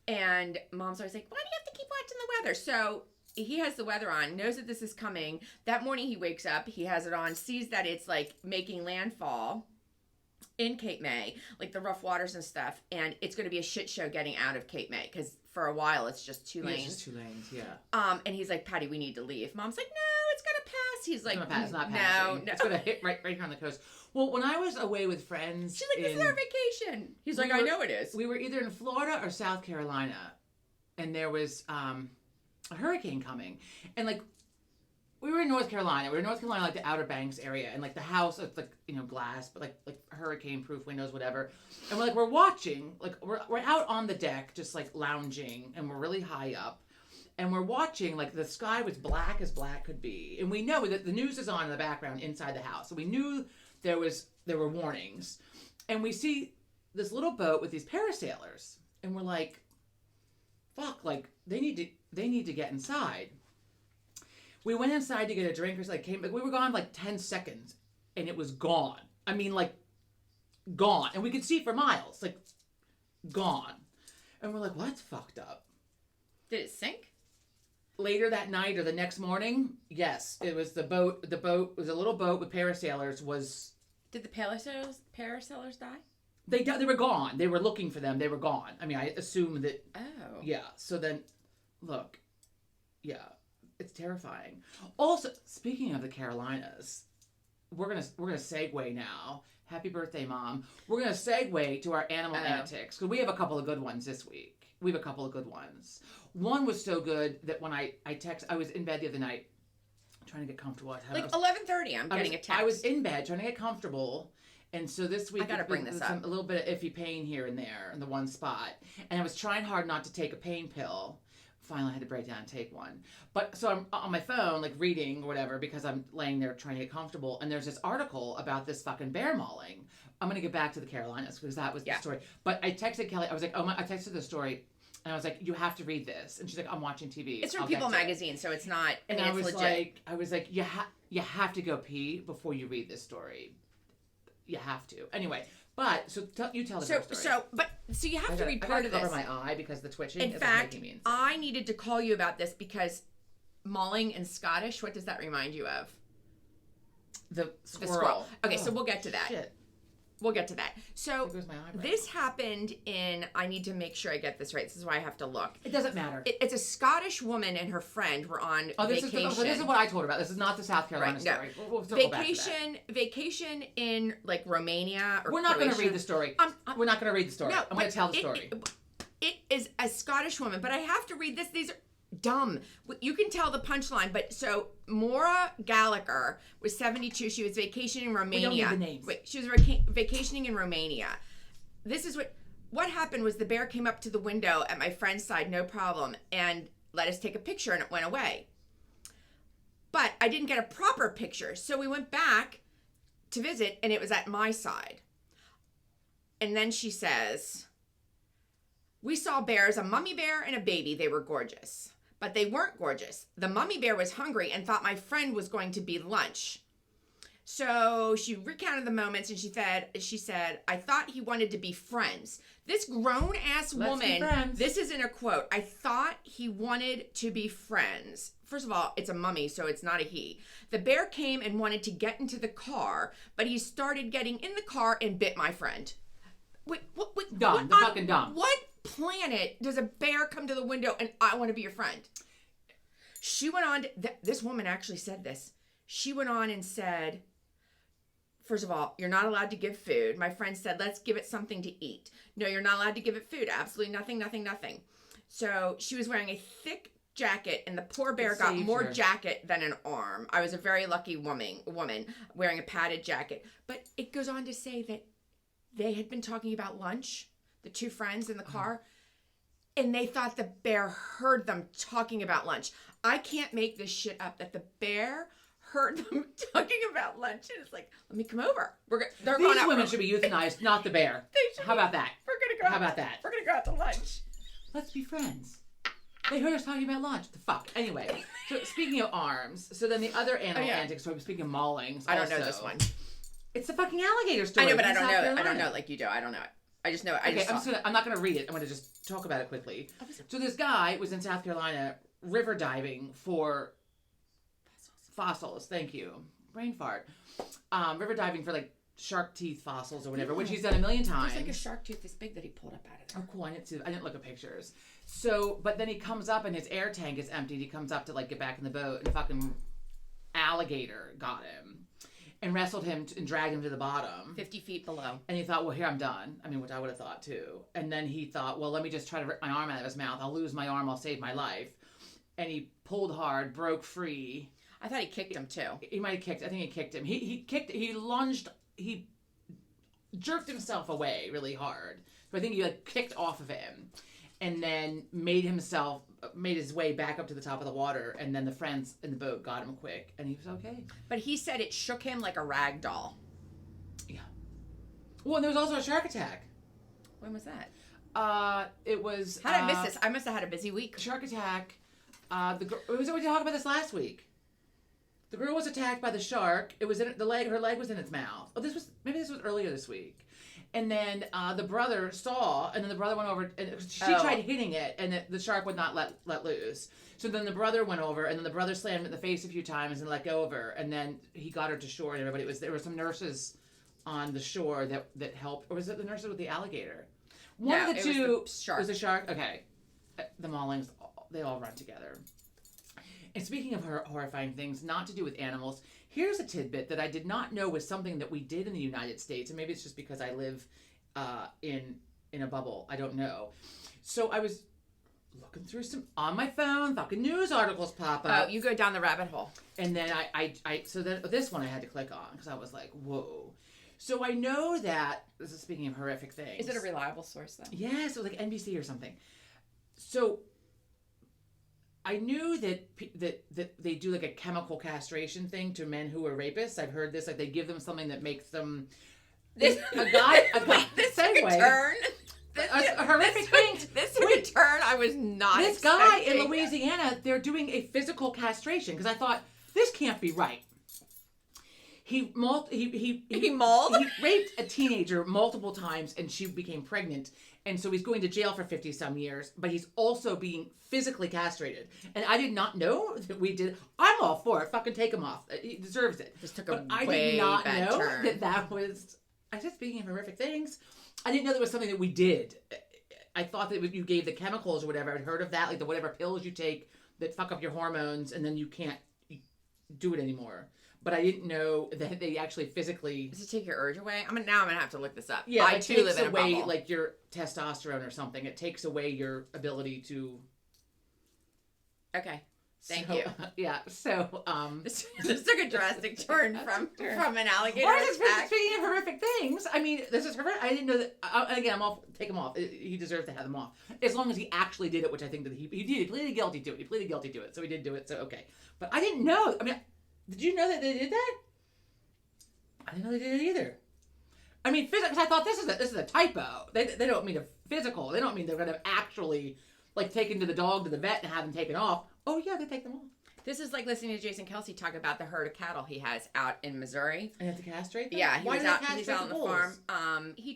And Mom's always like, why do you have to keep watching the weather? So he has the weather on, knows that this is coming. That morning he wakes up, he has it on, sees that it's like making landfall in Cape May, like the rough waters and stuff. And it's going to be a shit show getting out of Cape May because for a while it's just two lanes. It's just 2 lanes, yeah. And he's like, Patty, we need to leave. Mom's like, no, it's going to pass. He's like, it's not passing. No. It's going to hit right here on the coast. Well, when I was away with friends, she's like, this is our vacation. He's like, I know it is. We were either in Florida or South Carolina, and there was a hurricane coming, and like we were in North Carolina. We were in North Carolina, like the Outer Banks area, and like the house, it's like glass, but like hurricane proof windows, whatever. And we're watching, like we're out on the deck, just like lounging, and we're really high up. And we're watching, like, the sky was black as black could be. And we know that the news is on in the background inside the house. So we knew there were warnings. And we see this little boat with these parasailers. And we're like, fuck, like, they need to get inside. We went inside to get a drink or something. We were gone, like, 10 seconds. And it was gone. I mean, like, gone. And we could see for miles. Like, gone. And we're like, well, that's fucked up. Did it sink? Later that night or the next morning, yes, it was the boat. The boat was a little boat with parasailers. Did the parasailers die? They were gone. They were looking for them. They were gone. I mean, I assume that. Oh. Yeah. So then, look, yeah, it's terrifying. Also, speaking of the Carolinas, we're gonna segue now. Happy birthday, Mom. We're gonna segue to our animal antics because we have a couple of good ones this week. We have a couple of good ones. One was so good that when I was in bed the other night trying to get comfortable. Like 11:30, I'm getting a text. I was in bed trying to get comfortable. And so this week, I gotta bring this up. A little bit of iffy pain here and there in the one spot. And I was trying hard not to take a pain pill. Finally, I had to break down and take one. But so I'm on my phone, like reading or whatever, because I'm laying there trying to get comfortable. And there's this article about this fucking bear mauling. I'm going to get back to the Carolinas because that was the story. But I texted Kelly. I was like, I texted the story. And I was like, you have to read this. And she's like, I'm watching TV. It's from People Magazine, so it's not, and I was legit. I was like, you have to go pee before you read this story. You have to. Anyway, but, so you tell the story. So you have to read part of this. I cover my eye because the twitching is making me insane. I needed to call you about this because mauling in Scottish, what does that remind you of? The squirrel. Okay, so we'll get to that. Shit. we'll get to that. So this happened in, I need to make sure I get this right. This is why I have to look. It doesn't matter. It's a Scottish woman and her friend were on vacation. This is what I told her about. This is not the South Carolina story. No. Vacation in like Romania or We're not going to read the story. We're not going to read the story. No, I'm going to tell the story. It is a Scottish woman, but I have to read this. These are dumb. You can tell the punchline, but so Maura Gallagher was 72. She was vacationing in Romania. We don't need the names. Wait, she was vacationing in Romania. This is what happened was the bear came up to the window at my friend's side, no problem, and let us take a picture, and it went away. But I didn't get a proper picture, so we went back to visit, and it was at my side. And then she says, we saw bears, a mummy bear and a baby. They were gorgeous. But they weren't gorgeous. The mummy bear was hungry and thought my friend was going to be lunch. So she recounted the moments and she said, I thought he wanted to be friends. This grown-ass woman, this isn't a quote, I thought he wanted to be friends. First of all, it's a mummy, so it's not a he. The bear came and wanted to get into the car, but he started getting in the car and bit my friend. Wait, dumb. They're fucking dumb. What planet does a bear come to the window and I want to be your friend? She went on, this woman actually said this. She went on and said, first of all, you're not allowed to give food. My friend said, let's give it something to eat. No, you're not allowed to give it food. Absolutely nothing. So she was wearing a thick jacket and the poor bear got more jacket than an arm. I was a very lucky woman wearing a padded jacket. But it goes on to say that they had been talking about lunch, the two friends in the car, and they thought the bear heard them talking about lunch. I can't make this shit up that the bear heard them talking about lunch and it's like, let me come over. These women should be euthanized, not the bear. How about that? How about that? We're gonna go out to lunch. Let's be friends. They heard us talking about lunch. The fuck. Anyway, so speaking of arms, so then the other animal antics story, speaking of maulings. I don't know this one. It's the fucking alligator story. I know, but I don't know it. I don't know it like you do. I don't know it. I just know it. I'm not gonna read it. I'm gonna just talk about it quickly. So this guy was in South Carolina river diving for fossils. Thank you. Brain fart. River diving for like shark teeth fossils or whatever, which he's done a million times. There's like a shark tooth this big that he pulled up out of there. Oh, cool. I didn't look at pictures. So, but then he comes up and his air tank is emptied. He comes up to like get back in the boat and a fucking alligator got him and wrestled him and dragged him to the bottom. 50 feet below. And he thought, well, here, I'm done. I mean, which I would have thought too. And then he thought, well, let me just try to rip my arm out of his mouth. I'll lose my arm. I'll save my life. And he pulled hard, broke free. I thought he kicked him too. He might have kicked. I think he kicked him. He lunged. He jerked himself away really hard. So I think he like kicked off of him, and then made his way back up to the top of the water. And then the friends in the boat got him quick, and he was okay. But he said it shook him like a rag doll. Yeah. Well, and there was also a shark attack. When was that? It was. How did I miss this? I must have had a busy week. Shark attack. We talked about this last week. The girl was attacked by the shark. It was in the leg. Her leg was in its mouth. Oh, this was earlier this week. And then the brother saw, and then the brother went over, and she tried hitting it, and the shark would not let loose. So then the brother went over, and then the brother slammed it in the face a few times and let go of her, and then he got her to shore, and everybody there were some nurses on the shore that helped, or was it the nurses with the alligator? One of the two was the shark. Okay, the maulings, they all run together. And speaking of horrifying things, not to do with animals, here's a tidbit that I did not know was something that we did in the United States, and maybe it's just because I live in a bubble. I don't know. So I was looking through on my phone, fucking news articles pop up. Oh, you go down the rabbit hole. And then so then this one I had to click on because I was like, whoa. So I know that, this is speaking of horrific things. Is it a reliable source then? Yes, it was like NBC or something. So I knew that they do like a chemical castration thing to men who are rapists. I've heard this, like they give them something that makes them. This took a turn. A horrific thing. This took a turn I was not This expecting. guy in Louisiana, they're doing a physical castration because I thought this can't be right. He mauled. He raped a teenager multiple times, and she became pregnant. And so he's going to jail for 50-some years, but he's also being physically castrated. And I did not know that we did. I'm all for it. Fucking take him off. He deserves it. This took a I way did not bad know turn. that was I said, speaking of horrific things, I didn't know there was something that we did. I thought that you gave the chemicals or whatever. I'd heard of that, like the whatever pills you take that fuck up your hormones, and then you can't do it anymore. But I didn't know that they actually physically... Does it take your urge away? Now I'm going to have to look this up. Yeah, I too live in a bubble. It takes away, like, your testosterone or something. It takes away your ability to... Okay. Thank you. Yeah, so... This took a drastic turn from an alligator attack. Speaking of horrific things, I mean, this is horrific. I didn't know that... And again, take him off. He deserves to have them off. As long as he actually did it, which I think that he did. He pleaded guilty to it. So he did do it, so okay. But I didn't know. I mean... Did you know that they did that? I didn't know they did it either. I mean, because I thought this is a typo. They don't mean a physical. They don't mean they're going to actually, like, taking the dog to the vet and have them taken off. Oh, yeah, they take them off. This is like listening to Jason Kelsey talk about the herd of cattle he has out in Missouri. And have to castrate them? Yeah, he's out on the farm. He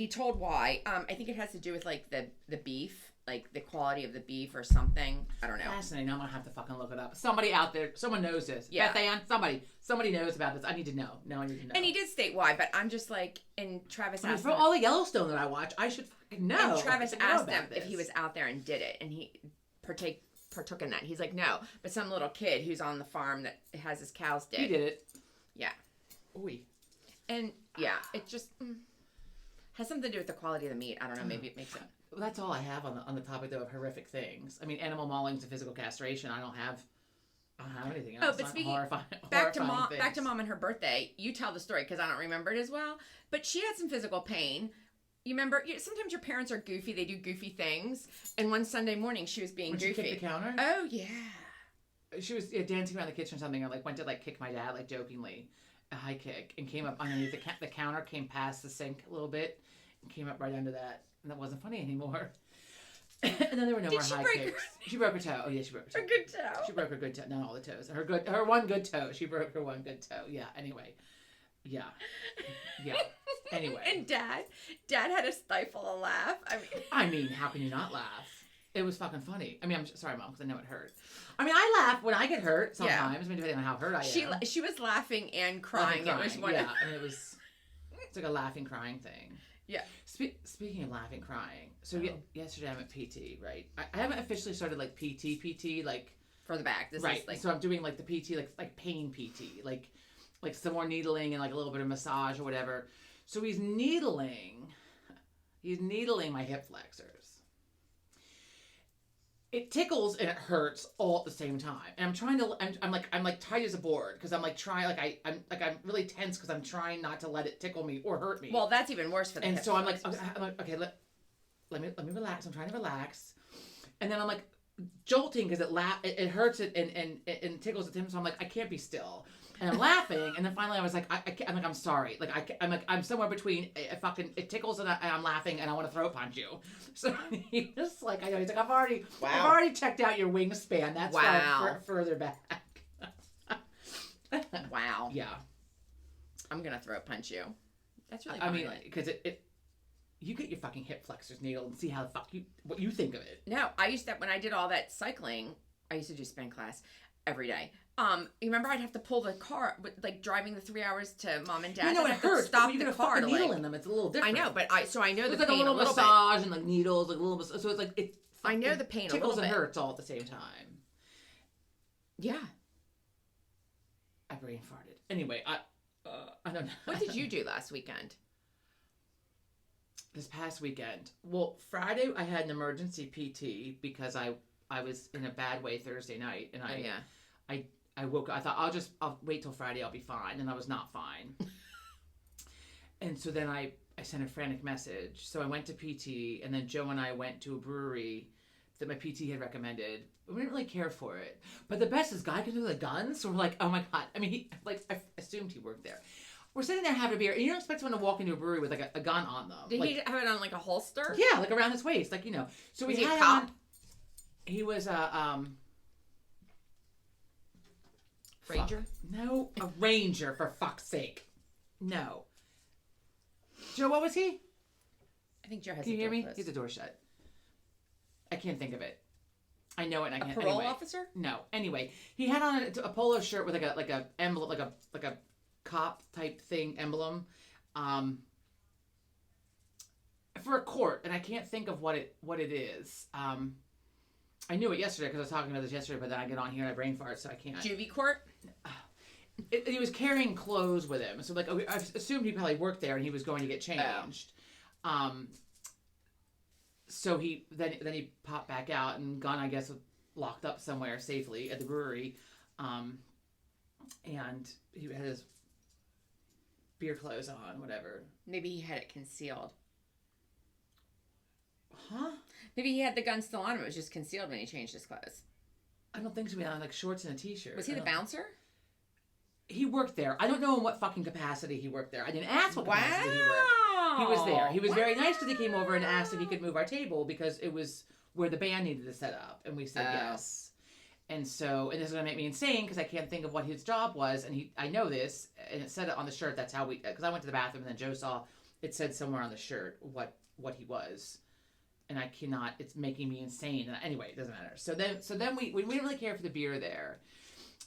told why. I think it has to do with, like, the beef. Like the quality of the beef or something. I don't know. Fascinating. I'm gonna have to fucking look it up. Somebody out there, someone knows this. Yeah. Beth Ann, somebody knows about this. I need to know. I need to know. And he did state why, but I'm just like, and Travis asked him. For all the Yellowstone that I watch, I should fucking know. And Travis asked him if he was out there and did it, and he partook in that. He's like, no, but some little kid who's on the farm that has his cows did. He did it. Yeah. Ooh. And yeah, it just has something to do with the quality of the meat. I don't know. Maybe it makes it. Well, that's all I have on the topic though of horrific things. I mean, animal maulings and physical castration. I don't have anything else. Oh, but speaking back to mom and her birthday. You tell the story because I don't remember it as well. But she had some physical pain. You remember? Sometimes your parents are goofy. They do goofy things. And one Sunday morning, she was being goofy. She kicked the counter? Oh yeah. She was dancing around the kitchen or something. And went to kick my dad jokingly, a high kick, and came up underneath the counter, came past the sink a little bit, and came up right under that. And that wasn't funny anymore. And then there were no more high kicks. She broke her toe. Oh yeah, she broke her toe. Her good toe. She broke her good toe. Not all the toes. Her one good toe. She broke her one good toe. Yeah. Anyway. Yeah. Anyway. And Dad had to stifle a laugh. I mean, how can you not laugh? It was fucking funny. I mean, I'm sorry, Mom, because I know it hurt. I mean, I laugh when I get hurt sometimes. I mean, depending on how hurt I am. She was laughing and crying. It was one. Yeah. I mean, it's like a laughing, crying thing. Yeah. Speaking of laughing, crying. So yesterday I'm at PT, right? I haven't officially started PT for the back. This right. Is so I'm doing the PT like pain PT, like some more needling and a little bit of massage or whatever. So he's needling my hip flexors. It tickles and it hurts all at the same time. And I'm trying to, I'm tight as a board because I'm I'm really tense because I'm trying not to let it tickle me or hurt me. Well, that's even worse for the And hip so I'm flexors. okay, let me relax. I'm trying to relax. And then I'm jolting because it hurts it and tickles at him. So I'm I can't be still. And I'm laughing, and then finally I was I'm sorry. I'm somewhere between it tickles and I'm laughing and I want to throat punch you. So he was I know, he's I've already checked out your wingspan. That's why further back. Wow. Yeah. I'm gonna throat punch you. That's really. I mean, because you get your fucking hip flexors needled and see how the fuck what you think of it. No, I used to when I did all that cycling. I used to do spin class every day. You remember I'd have to pull the car, driving the 3 hours to mom and dad. No, it hurts. Stop you the get a car fucking needle in them. It's a little different. I know, but I know the pain a little massage and needles, a little. So it's I know the pain a little bit. Tickles and hurts all at the same time. Yeah. I brain farted. Anyway, I don't know. What did you do last weekend? This past weekend. Well, Friday I had an emergency PT because I was in a bad way Thursday night, and I woke up. I thought I'll wait till Friday. I'll be fine, and I was not fine. And so then I sent a frantic message. So I went to PT, and then Joe and I went to a brewery that my PT had recommended. We didn't really care for it, but the best is guy can do the guns. So we're oh my god. I mean, I assumed he worked there. We're sitting there having a beer, and you don't expect someone to walk into a brewery with a gun on them. Did he have it on a holster? Yeah, around his waist, So was he a cop? He was a ranger. No, a ranger for fuck's sake. No. Joe, what was he? I think Joe has. Can you hear me? Closed. He's a door shut. I can't think of it. I know it. And I can't. A parole anyway. officer? No. Anyway, he had on a polo shirt with a emblem, like a cop type thing emblem for a court, and I can't think of what it is. I knew it yesterday because I was talking about this yesterday, but then I get on here and I brain fart, so I can't. Juvie court? He was carrying clothes with him, so like I assumed he probably worked there and he was going to get changed. So he popped back out, and Gunn, I guess, was locked up somewhere safely at the brewery, and he had his beer clothes on, whatever. Maybe he had it concealed. Huh? Maybe he had the gun still on him. It was just concealed when he changed his clothes. I don't think so. He had like shorts and a t-shirt. Was he the bouncer? He worked there. I don't know in what fucking capacity he worked there. I didn't ask what capacity he worked. He was there. He was very nice because he came over and asked if he could move our table because it was where the band needed to set up, and we said yes. And so, and this is gonna make me insane because I can't think of what his job was, and I know this, and it said it on the shirt. That's how because I went to the bathroom and then Joe saw it said somewhere on the shirt what he was. And I cannot, it's making me insane. And anyway, it doesn't matter. So then we didn't really care for the beer there.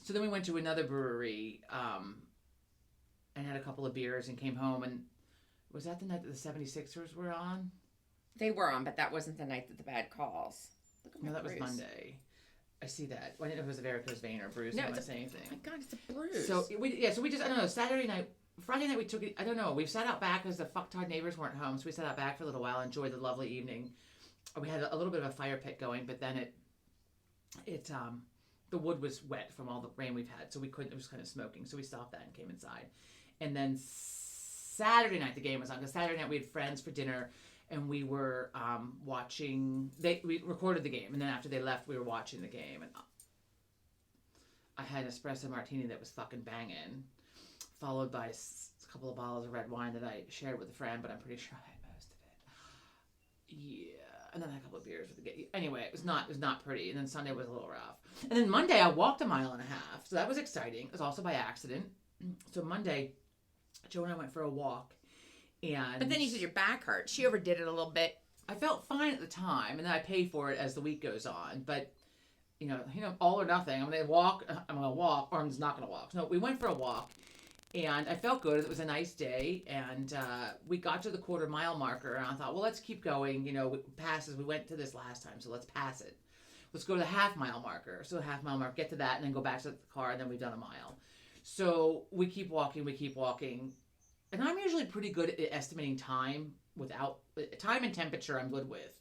So then we went to another brewery and had a couple of beers and came home. And was that the night that the 76ers were on? They were on, but that wasn't the night that the bad calls. No, that was Monday. I see that. I didn't know if it was a varicose vein or bruise. No, I don't want to say anything. Oh my God, it's a bruise. So we just, I don't know, Friday night we took it, I don't know, we sat out back because the fucktard neighbors weren't home. So we sat out back for a little while, enjoyed the lovely evening. We had a little bit of a fire pit going, but then the wood was wet from all the rain we've had, so we couldn't. It was kind of smoking, so we stopped that and came inside. And then Saturday night the game was on because Saturday night we had friends for dinner, and we were watching. We recorded the game, and then after they left, we were watching the game. And I had an espresso martini that was fucking banging, followed by a couple of bottles of red wine that I shared with a friend, but I'm pretty sure I had most of it. Yeah. And then I had a couple of beers with the game. Anyway, it was not pretty. And then Sunday was a little rough. And then Monday I walked 1.5 miles. So that was exciting. It was also by accident. So Monday, Joe and I went for a walk. But then you said your back hurt. She overdid it a little bit. I felt fine at the time, and then I pay for it as the week goes on. But you know, all or nothing. I'm gonna walk, or I'm just not gonna walk. No, we went for a walk. And I felt good. It was a nice day. And we got to the 1/4 mile marker. And I thought, well, let's keep going. We went to this last time, so let's pass it. Let's go to the 1/2 mile marker. So the 1/2 mile marker, get to that, and then go back to the car, and then we've done a mile. So we keep walking. And I'm usually pretty good at estimating time time and temperature I'm good with.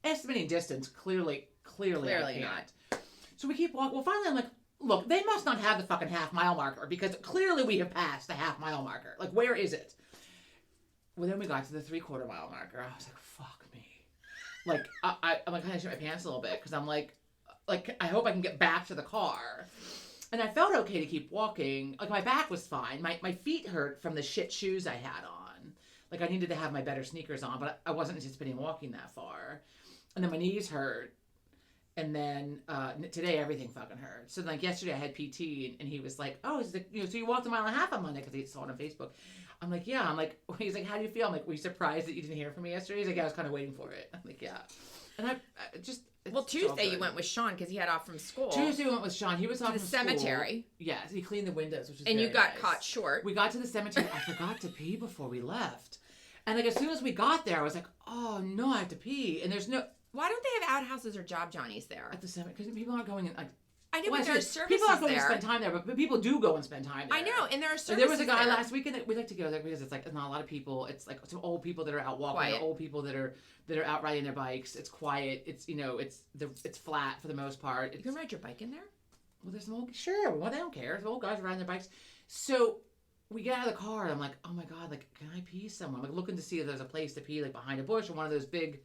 Estimating distance, clearly not. So we keep walking. Well, finally, I'm like, look, they must not have the fucking 1/2 mile marker because clearly we have passed the 1/2 mile marker. Like, where is it? Well, then we got to the 3/4 mile marker. I was like, fuck me. Like, I'm like, kind of shit my pants a little bit because I'm like, I hope I can get back to the car. And I felt okay to keep walking. Like, my back was fine. My feet hurt from the shit shoes I had on. Like, I needed to have my better sneakers on, but I wasn't anticipating walking that far. And then my knees hurt. And then today everything fucking hurt. So like yesterday I had PT and he was like, oh, so you walked 1.5 miles on Monday because he saw it on Facebook. I'm like, yeah. I'm like, he's like, how do you feel? I'm like, were you surprised that you didn't hear from me yesterday? He's like, yeah, I was kind of waiting for it. I'm like, yeah. And I just Tuesday you went with Sean because he had off from school. Tuesday we went with Sean. He was off from school. To the cemetery. Yes, he cleaned the windows, which was and very you got nice. Caught short. We got to the cemetery. I forgot to pee before we left. And like as soon as we got there, I was like, oh no, I have to pee. And there's no. Why don't they have outhouses or job johnnies there? At the cemetery, because people aren't going in like. I know, but there are services people aren't going there. To spend time there, but people do go and spend time there. I know, and there are services. There was a guy last weekend that we like to go there because it's like there's not a lot of people. It's like some old people that are out walking, or old people that are out riding their bikes. It's quiet. It's it's flat for the most part. You can ride your bike in there. Well, there's some old well they don't care. The old guys are riding their bikes. So we get out of the car and I'm like, oh my god, like can I pee somewhere? I'm like looking to see if there's a place to pee like behind a bush or one of those big.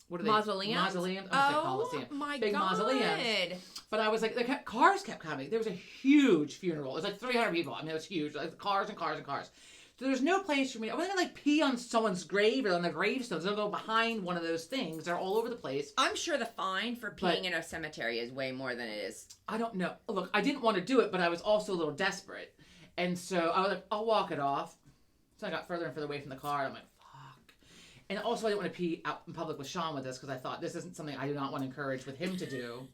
What are they? Mausoleums? Oh my big god. Mausoleums. But I was like, the cars kept coming. There was a huge funeral. It was like 300 people. I mean, it was huge. Like cars and cars and cars. So there's no place for me. I wasn't going to like pee on someone's grave or on the gravestones. I'll go behind one of those things. They're all over the place. I'm sure the fine for peeing in a cemetery is way more than it is. I don't know. Look, I didn't want to do it, but I was also a little desperate. And so I was like, I'll walk it off. So I got further and further away from the car. I'm like, and also, I didn't want to pee out in public with Sean with this because I thought this isn't something I do not want to encourage with him to do.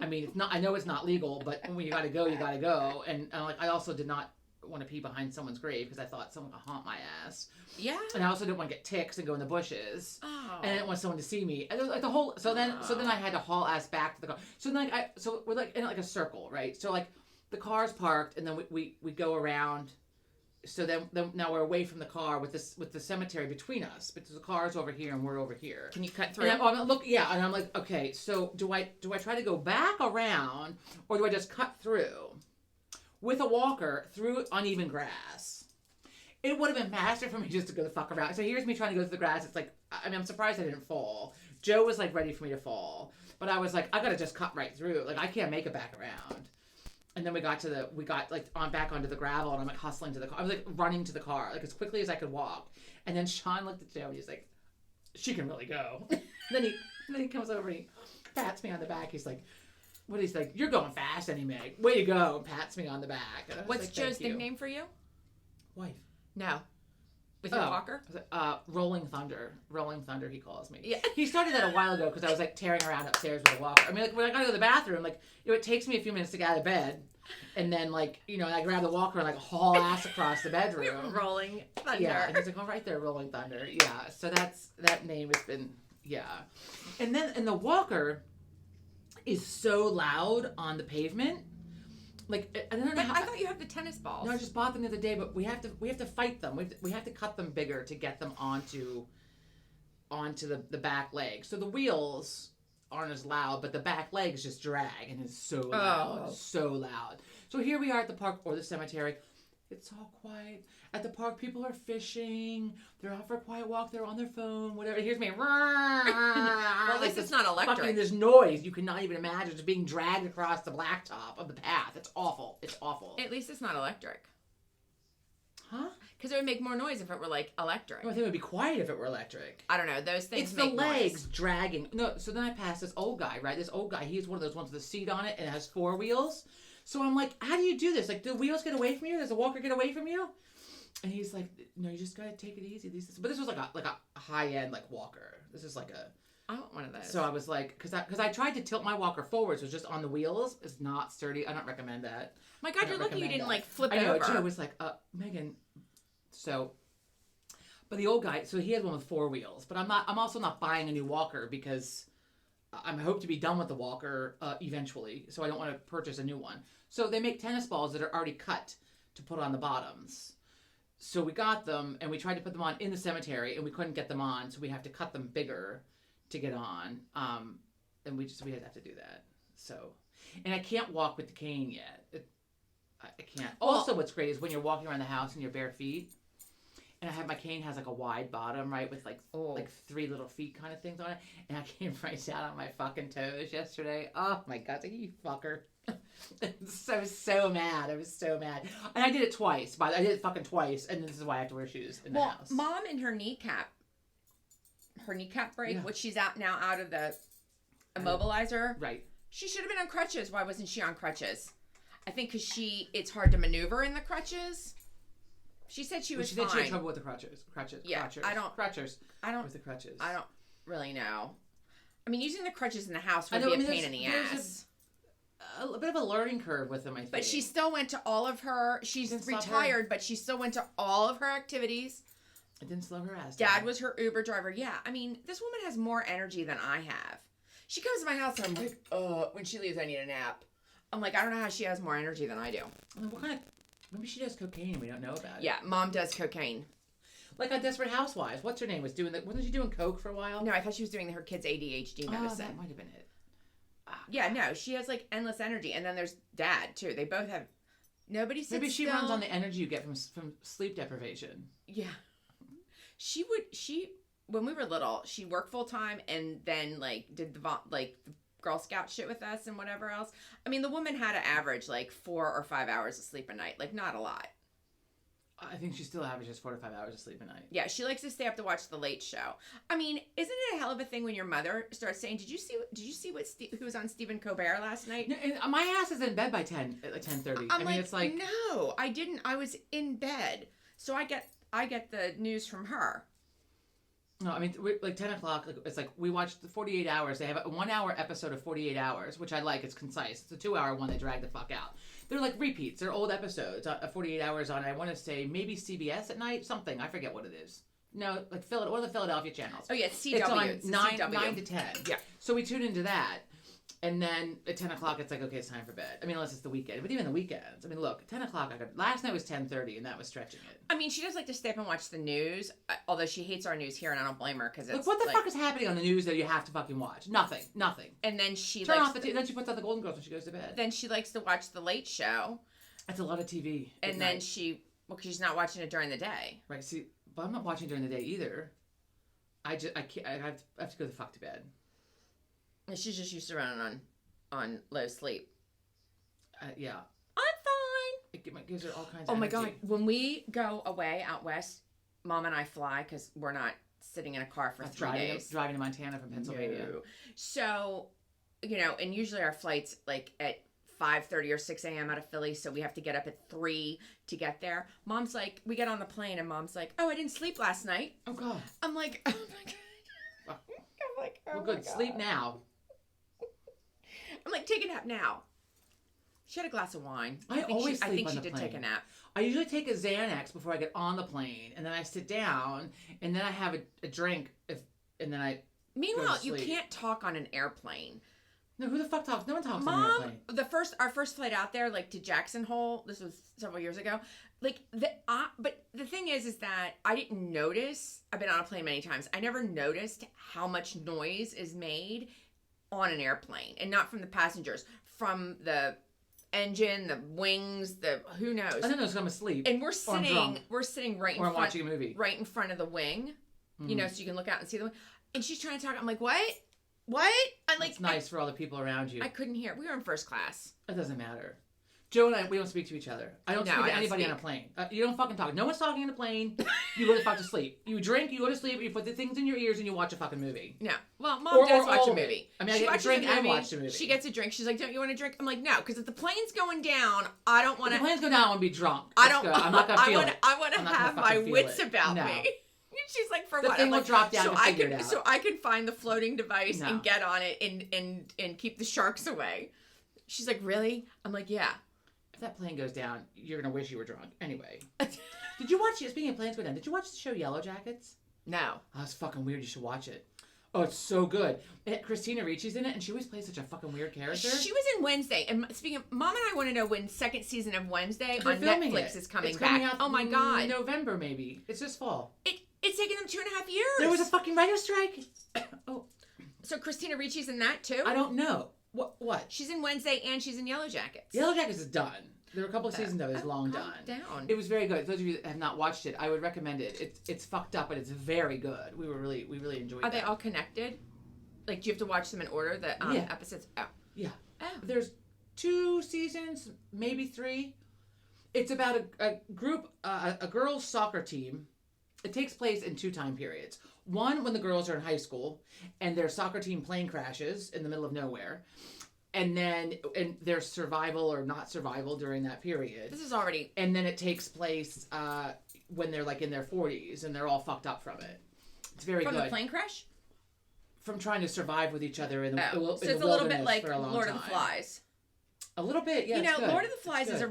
I mean, it's not. I know it's not legal, but when you got to go, you got to go. And like, I also did not want to pee behind someone's grave because I thought someone could haunt my ass. Yeah. And I also didn't want to get ticks and go in the bushes. Oh. And I didn't want someone to see me. And like the whole. So then I had to haul ass back to the car. So then so we're like in like a circle, right? So like the car's parked, and then we go around. So then now we're away from the car with the cemetery between us, because the car's over here and we're over here. Can you cut through? And I'm like, okay, so do I try to go back around, or do I just cut through with a walker through uneven grass? It would have been faster for me just to go the fuck around. So here's me trying to go through the grass. It's like, I mean, I'm surprised I didn't fall. Joe was like ready for me to fall, but I was like, I gotta just cut right through. Like I can't make it back around. And then we got back onto the gravel, and I'm like hustling to the car. I was like running to the car, like as quickly as I could walk. And then Sean looked at Joe and he's like, she can really go. then he comes over and he pats me on the back. He's like, he's like, you're going fast, anyway. Way to go. And pats me on the back. What's like, Joe's nickname for you? Wife. No. With your walker? Rolling Thunder. Rolling Thunder, he calls me. Yeah. He started that a while ago because I was like tearing around upstairs with a walker. I mean, like when I gotta go to the bathroom, like it takes me a few minutes to get out of bed, and then like I grab the walker and like haul ass across the bedroom. Rolling Thunder. Yeah, and he's like, oh, right there, Rolling Thunder. Yeah, so that name has been and the walker is so loud on the pavement. Like I don't know. I thought you had the tennis balls. No, I just bought them the other day, but we have to fight them. We have to cut them bigger to get them onto the back legs. So the wheels aren't as loud, but the back legs just drag, and it's so loud, so loud. So here we are at the park or the cemetery. It's all quiet. At the park, people are fishing. They're out for a quiet walk. They're on their phone, whatever. Here's me. Well, at least it's not electric. Fucking, there's noise you cannot even imagine. It's being dragged across the blacktop of the path. It's awful. It's awful. At least it's not electric. Huh? Because it would make more noise if it were like electric. Well, I think it would be quiet if it were electric. I don't know. Those things It's make the legs noise. dragging. No, so then I passed this old guy, right? This old guy, he's one of those ones with a seat on it and it has 4 wheels. So I'm like, how do you do this? Like, do the wheels get away from you? Does the walker get away from you? And he's like, no, you just gotta take it easy. But this was like a high end like walker. This is like a. I want one of those. So I was like, because I tried to tilt my walker forward, so it's just on the wheels. It's not sturdy. I don't recommend that. My God, you're lucky you didn't like flip I know. over. Joe was like, Megan. So, but the old guy, so he has one with 4 wheels. But I'm also not buying a new walker because I hope to be done with the walker eventually. So I don't want to purchase a new one. So they make tennis balls that are already cut to put on the bottoms. So we got them and we tried to put them on in the cemetery and we couldn't get them on. So we have to cut them bigger to get on. And we have to do that. So, and I can't walk with the cane yet. I can't. Also, what's great is when you're walking around the house in your bare feet. And my cane has like a wide bottom, right, with like 3 little feet kind of things on it. And I came right down on my fucking toes yesterday. Oh my God, like, you fucker. I was so mad. I was so mad. And I did it twice. I did it fucking twice. And this is why I have to wear shoes in the house. Mom and her kneecap break, which she's out of the immobilizer. Right. She should have been on crutches. Why wasn't she on crutches? I think because it's hard to maneuver in the crutches. She said she was fine. She had trouble with the crutches. Yeah, crutches. With the crutches. I don't really know. I mean, using the crutches in the house would be a pain in the ass. A bit of a learning curve with them, I think. But she still went to all of her. She's retired, but she still went to all of her activities. It didn't slow her ass down. Dad was her Uber driver. Yeah, I mean, this woman has more energy than I have. She comes to my house and I'm like, when she leaves, I need a nap. I'm like, I don't know how she has more energy than I do. What kind of... Maybe she does cocaine and we don't know about it. Yeah, Mom does cocaine. Like on Desperate Housewives. What's her name? Wasn't she doing coke for a while? No, I thought she was doing her kids' ADHD medicine. Oh, that might have been it. Yeah, no, she has like endless energy. And then there's Dad, too. They both have... Nobody sits Maybe she still. runs on the energy you get from sleep deprivation. Yeah. When we were little, she worked full time and then like did the Girl Scout shit with us and whatever else. I mean, the woman had to average like 4 or 5 hours of sleep a night. Like, not a lot. I think she still averages 4 to 5 hours of sleep a night. Yeah, she likes to stay up to watch The Late Show. I mean, isn't it a hell of a thing when your mother starts saying, "Did you see who was on Stephen Colbert last night?" No, my ass is in bed by 10:30. I mean, it's like, no, I didn't. I was in bed, so I get the news from her. No, I mean, like 10 o'clock, it's like we watched the 48 Hours. They have a 1 hour episode of 48 Hours, which I like. It's concise. It's a 2 hour one they drag the fuck out. They're like repeats. They're old episodes. 48 Hours on, I want to say, maybe CBS at night? Something. I forget what it is. No, like one of the Philadelphia channels. Oh, yeah, CW. It's on 9 to 10. Yeah. So we tune into that. And then at 10 o'clock, it's like, okay, it's time for bed. I mean, unless it's the weekend. But even the weekends. I mean, look, 10 o'clock, last night was 10:30, and that was stretching it. I mean, she does like to stay up and watch the news, although she hates our news here, and I don't blame her, because it's look, what the fuck is happening on the news that you have to fucking watch? Nothing. And then she turn off then she puts on the Golden Girls when she goes to bed. Then she likes to watch The Late Show. That's a lot of TV. And then because she's not watching it during the day. Right, see, but I'm not watching during the day either. I can't, I have to go the fuck to bed. And she's just used to running on low sleep. Yeah. I'm fine. It gives her all kinds of Oh my energy. God. When we go away out west, Mom and I fly because we're not sitting in a car for 3 days. Driving to Montana from Pennsylvania. No. So, and usually our flight's like at 5:30 or 6 a.m. out of Philly, so we have to get up at 3 to get there. Mom's like, we get on the plane and Mom's like, oh, I didn't sleep last night. Oh God. I'm like, oh my God. I'm like, oh well, good. My God. Sleep now. I'm like, take a nap now. She had a glass of wine. I think she did take a nap. I usually take a Xanax before I get on the plane, and then I sit down, and then I have a drink, and then I. Meanwhile, you can't talk on an airplane. No, who the fuck talks? No one talks on an airplane. Our first flight out there, like to Jackson Hole, this was several years ago. Like but the thing is that I didn't notice. I've been on a plane many times. I never noticed how much noise is made on an airplane, and not from the passengers, from the engine, the wings, who knows. I don't know, because I'm asleep. And we're sitting right in front, watching a movie, right in front of the wing, so you can look out and see the wing. And she's trying to talk. I'm like, what? I'm like, it's nice for all the people around you. I couldn't hear. We were in first class. It doesn't matter. Joe and I, we don't speak to each other. I don't speak to anybody on a plane. You don't fucking talk. No one's talking on a plane. You go the fuck to sleep. You drink, you go to sleep, you put the things in your ears, and you watch a fucking movie. No. Well, Mom does watch a movie. I mean, I get a drink and watch a movie. She gets a drink. She's like, don't you want a drink? I'm like, no, because if the plane's going down, I don't want to. If the plane's going down, I want to be drunk. I'm not going to feel it. I want to have my wits about me. She's like, for what? The thing will drop down to figure it out. So I can find the floating device and get on it and keep the sharks away. She's like, really? I'm like, yeah. If that plane goes down, you're going to wish you were drunk. Anyway. Did you watch, speaking of planes going down, did you watch the show Yellow Jackets? No. Oh, it's fucking weird. You should watch it. Oh, it's so good. Christina Ricci's in it, and she always plays such a fucking weird character. She was in Wednesday. And speaking of, Mom and I want to know when second season of Wednesday on Netflix is coming back. Out oh my God. November, maybe. It's this fall. It's taken them 2.5 years. There was a fucking writer's strike. Oh. So Christina Ricci's in that too? I don't know. What? She's in Wednesday and she's in Yellow Jackets. Yellow Jackets is done. There were a couple of seasons of it. It's long done. It was very good. Those of you that have not watched it, I would recommend it. It's fucked up, but it's very good. We really enjoyed it. Are they all connected? Like, do you have to watch them in order? The episodes? Oh. Yeah. Oh. There's 2 seasons, maybe 3. It's about a group, a girls' soccer team. It takes place in 2 time periods. One, when the girls are in high school, and their soccer team plane crashes in the middle of nowhere. And then their survival or not survival during that period. This is already... And then it takes place when they're like in their 40s and they're all fucked up from it. It's very good. From the plane crash? From trying to survive with each other in the so it's a little bit like Lord of the Flies. A little bit, yeah. Lord of the Flies is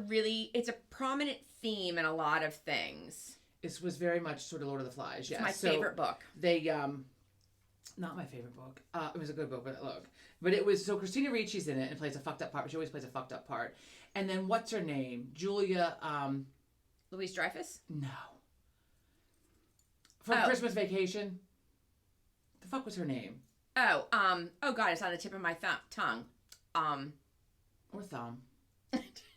it's a prominent theme in a lot of things. This was very much sort of Lord of the Flies, yes. It's my favorite book. They, not my favorite book. It was a good book, but look. But it was, so Christina Ricci's in it and plays a fucked up part, but she always plays a fucked up part. And then what's her name? Julia, Louise Dreyfus? No. From Christmas Vacation? The fuck was her name? Oh God, it's on the tip of my tongue. Or thumb.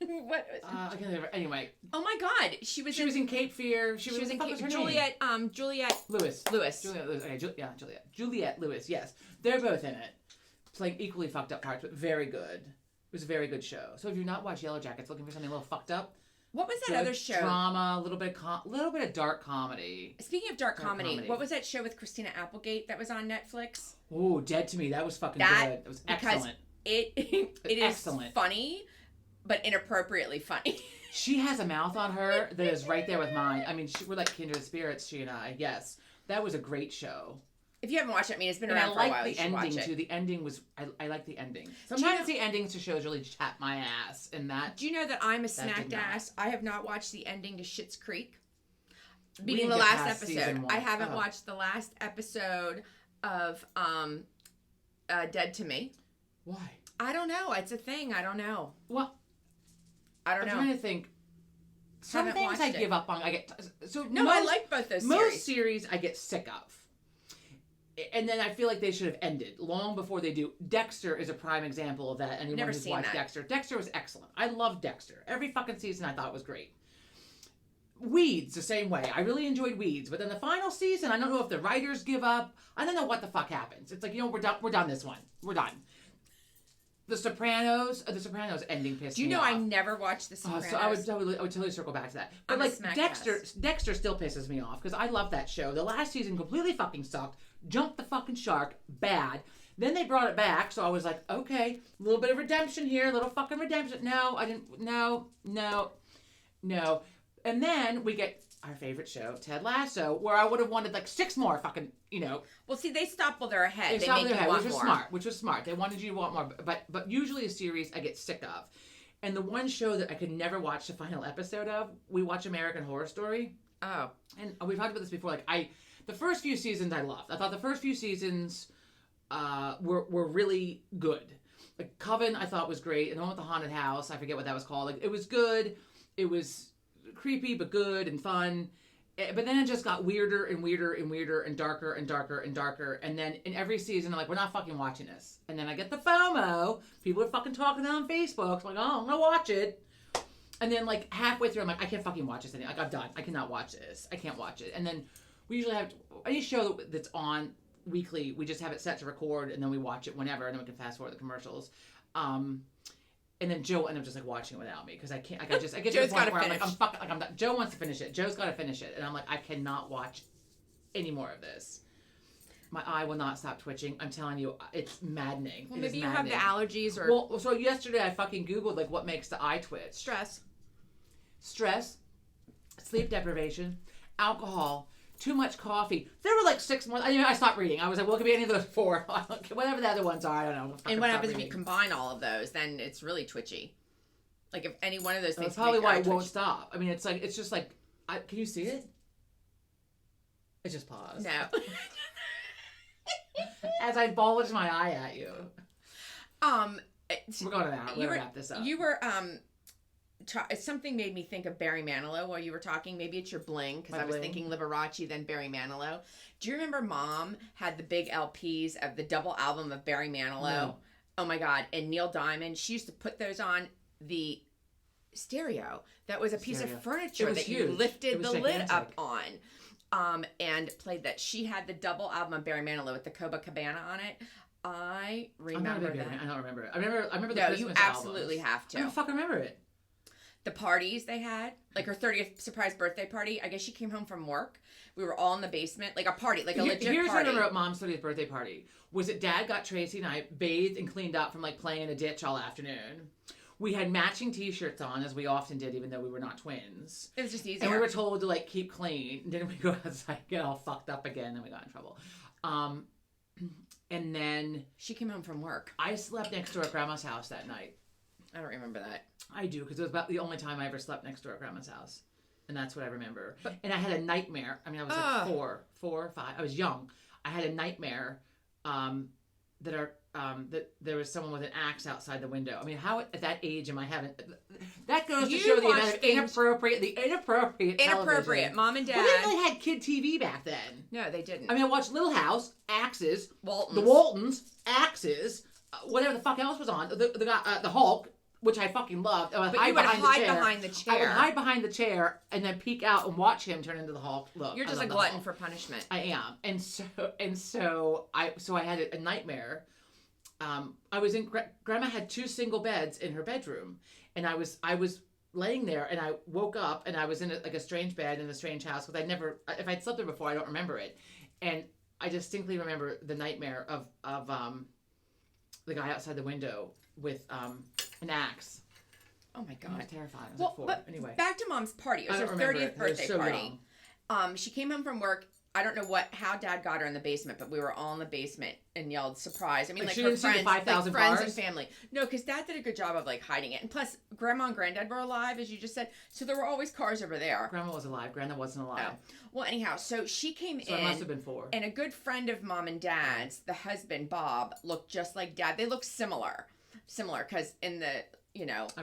What? I can't remember. Anyway. Oh my God, she was in Cape Fear. She was in Juliette Lewis. Juliette Lewis, yes. They're both in it. Playing equally fucked up parts, but very good. It was a very good show. So if you've not watched Yellow Jackets, looking for something a little fucked up. What was that other show? Drama, a little bit of dark comedy. Speaking of dark comedy, what was that show with Christina Applegate that was on Netflix? Oh, Dead to Me. That was fucking good. It was excellent. It is excellent. Funny, but inappropriately funny. She has a mouth on her that is right there with mine. I mean, we're like kindred spirits, she and I. Yes. That was a great show. If you haven't watched it, I mean, it's been around for a while. You should watch it. I like the ending, too. The ending was... I like the ending. Sometimes the endings to shows really tap my ass, and that... Do you know that I'm a snacked ass? I have not watched the ending to Schitt's Creek. Beating the last episode. I haven't watched the last episode of Dead to Me. Why? I don't know. It's a thing. I don't know. Well, I don't know. I'm trying to think. Some things I give up on. I like both those series. Most series I get sick of. And then I feel like they should have ended long before they do. Dexter is a prime example of that. Anyone who's watched Dexter. Dexter was excellent. I loved Dexter. Every fucking season I thought was great. Weeds, the same way. I really enjoyed Weeds. But then the final season, I don't know if the writers give up. I don't know what the fuck happens. It's like, we're done this one. We're done. The Sopranos ending pissed me off. Do you know I never watched The Sopranos? So I would totally circle back to that. But Dexter still pisses me off because I love that show. The last season completely fucking sucked. Jumped the fucking shark. Bad. Then they brought it back, so I was like, okay, a little bit of redemption here, a little fucking redemption. No, I didn't. No. And then we get our favorite show, Ted Lasso, where I would have wanted like 6 more fucking, Well, see, they stop while they're ahead. They stopped while they're ahead, which was smart. They wanted you to want more, but usually a series I get sick of. And the one show that I could never watch the final episode of, we watch American Horror Story. Oh. And we've talked about this before. The first few seasons I loved. I thought the first few seasons were really good. Like Coven, I thought was great. And the one with the haunted house, I forget what that was called. Like it was good. It was creepy but good and fun. But then it just got weirder and weirder and weirder and darker and darker and darker. And then in every season, I'm like, we're not fucking watching this. And then I get the FOMO. People are fucking talking on Facebook. I'm like, oh, I'm gonna watch it. And then like halfway through, I'm like, I can't fucking watch this anymore. Like I'm done. I cannot watch this. I can't watch it. And then we usually have any show that's on weekly. We just have it set to record, and then we watch it whenever, and then we can fast forward the commercials. And then Joe ended up just like watching it without me because I can't. I get to the point where I'm like, I'm done. Joe wants to finish it. Joe's got to finish it, and I'm like, I cannot watch any more of this. My eye will not stop twitching. I'm telling you, it's maddening. Well, maybe you have the allergies or. Well, so yesterday I fucking Googled like what makes the eye twitch. Stress, sleep deprivation, alcohol, too much coffee. There were like 6 more. I stopped reading. I was like, well, it could be any of those 4. Whatever the other ones are, I don't know. And what happens if you combine all of those? Then it's really twitchy. Like if any one of those things. That's probably why it won't stop. I mean, it's just like, can you see it? It just paused. No. As I bulged my eye at you. We're going to wrap this up. You were something made me think of Barry Manilow while you were talking. Maybe it's your bling, because I was thinking Liberace, then Barry Manilow. Do you remember Mom had the big LPs of the double album of Barry Manilow? No. Oh my God. And Neil Diamond. She used to put those on the stereo. That was a piece of furniture that you lifted the lid up on. And played that. She had the double album of Barry Manilow with the Copacabana on it. I remember that. I don't remember it. I remember the Christmas you absolutely albums. Have to. I don't fucking remember it. The parties they had, like her 30th surprise birthday party. I guess she came home from work. We were all in the basement, like a party, like a legit party. Here's what I remember at Mom's 30th birthday party. Was it Dad got Tracy and I bathed and cleaned up from like playing in a ditch all afternoon. We had matching t-shirts on, as we often did, even though we were not twins. It was just easier. And we were told to like keep clean. And then we go outside, get all fucked up again, and we got in trouble. And then she came home from work. I slept next door at Grandma's house that night. I don't remember that. I do, because it was about the only time I ever slept next door at Grandma's house. And that's what I remember. And I had a nightmare. I mean, I was like 4 or 5. I was young. I had a nightmare that there was someone with an axe outside the window. I mean, how at that age am I having... That goes to show the amount of inappropriate television. Mom and Dad. Well, they really had kid TV back then. No, they didn't. I mean, I watched Little House, axes, Waltons. The Waltons, axes, whatever the fuck else was on. The Hulk, which I fucking loved. But you would hide behind the chair. I would hide behind the chair and then peek out and watch him turn into the Hulk. Look, you're just a glutton for punishment. I am, and so I had a nightmare. I was in Grandma had 2 single beds in her bedroom, and I was laying there, and I woke up, and I was in a strange bed in a strange house, because if I'd slept there before, I don't remember it, and I distinctly remember the nightmare of the guy outside the window with an axe. Oh my God. I was terrified. I was like 4. But anyway. Back to Mom's party. It was her 30th birthday party. She came home from work I don't know how Dad got her in the basement, but we were all in the basement and yelled surprise. I mean, like she her didn't see the friends, 5,000 friends cars? and family. No, because Dad did a good job of like hiding it, and plus Grandma and Granddad were alive, as you just said, so there were always cars over there. Grandma was alive. Granddad wasn't alive. Oh. Well, anyhow, so she came in. So it must have been 4. And a good friend of Mom and Dad's, the husband Bob, looked just like Dad. They looked similar, because in the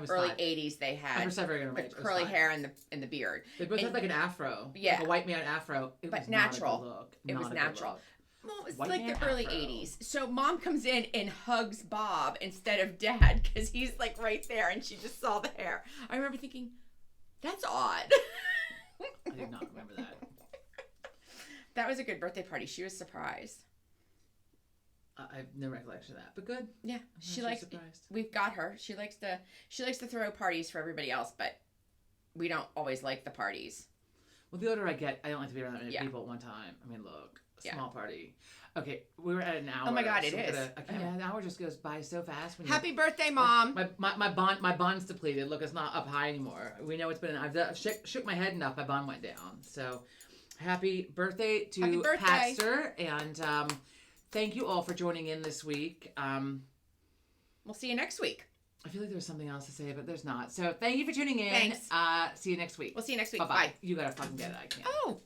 early 80s they had the curly hair and the beard. They both had like an afro, yeah, like a white man afro. It but was natural. Not a good look. It was natural. Well, it was White like man the early afro. 80s. So Mom comes in and hugs Bob instead of Dad because he's like right there, and she just saw the hair. I remember thinking, that's odd. I did not remember that. That was a good birthday party. She was surprised. I have no recollection of that, but good. Yeah, she likes. Surprised. We've got her. She likes to throw parties for everybody else, but we don't always like the parties. Well, the older I get, I don't like to be around that many people at one time. I mean, look, small party. Okay, we were at an hour. Oh my God, it is. An hour just goes by so fast. Happy birthday, Mom! My bond's depleted. Look, it's not up high anymore. We know it's been. I've shook my head enough. My bond went down. So, happy birthday to Patster, and thank you all for joining in this week. We'll see you next week. I feel like there was something else to say, but there's not. So thank you for tuning in. Thanks. See you next week. We'll see you next week. Bye-bye. Bye. You gotta fucking get it. I can't. Oh.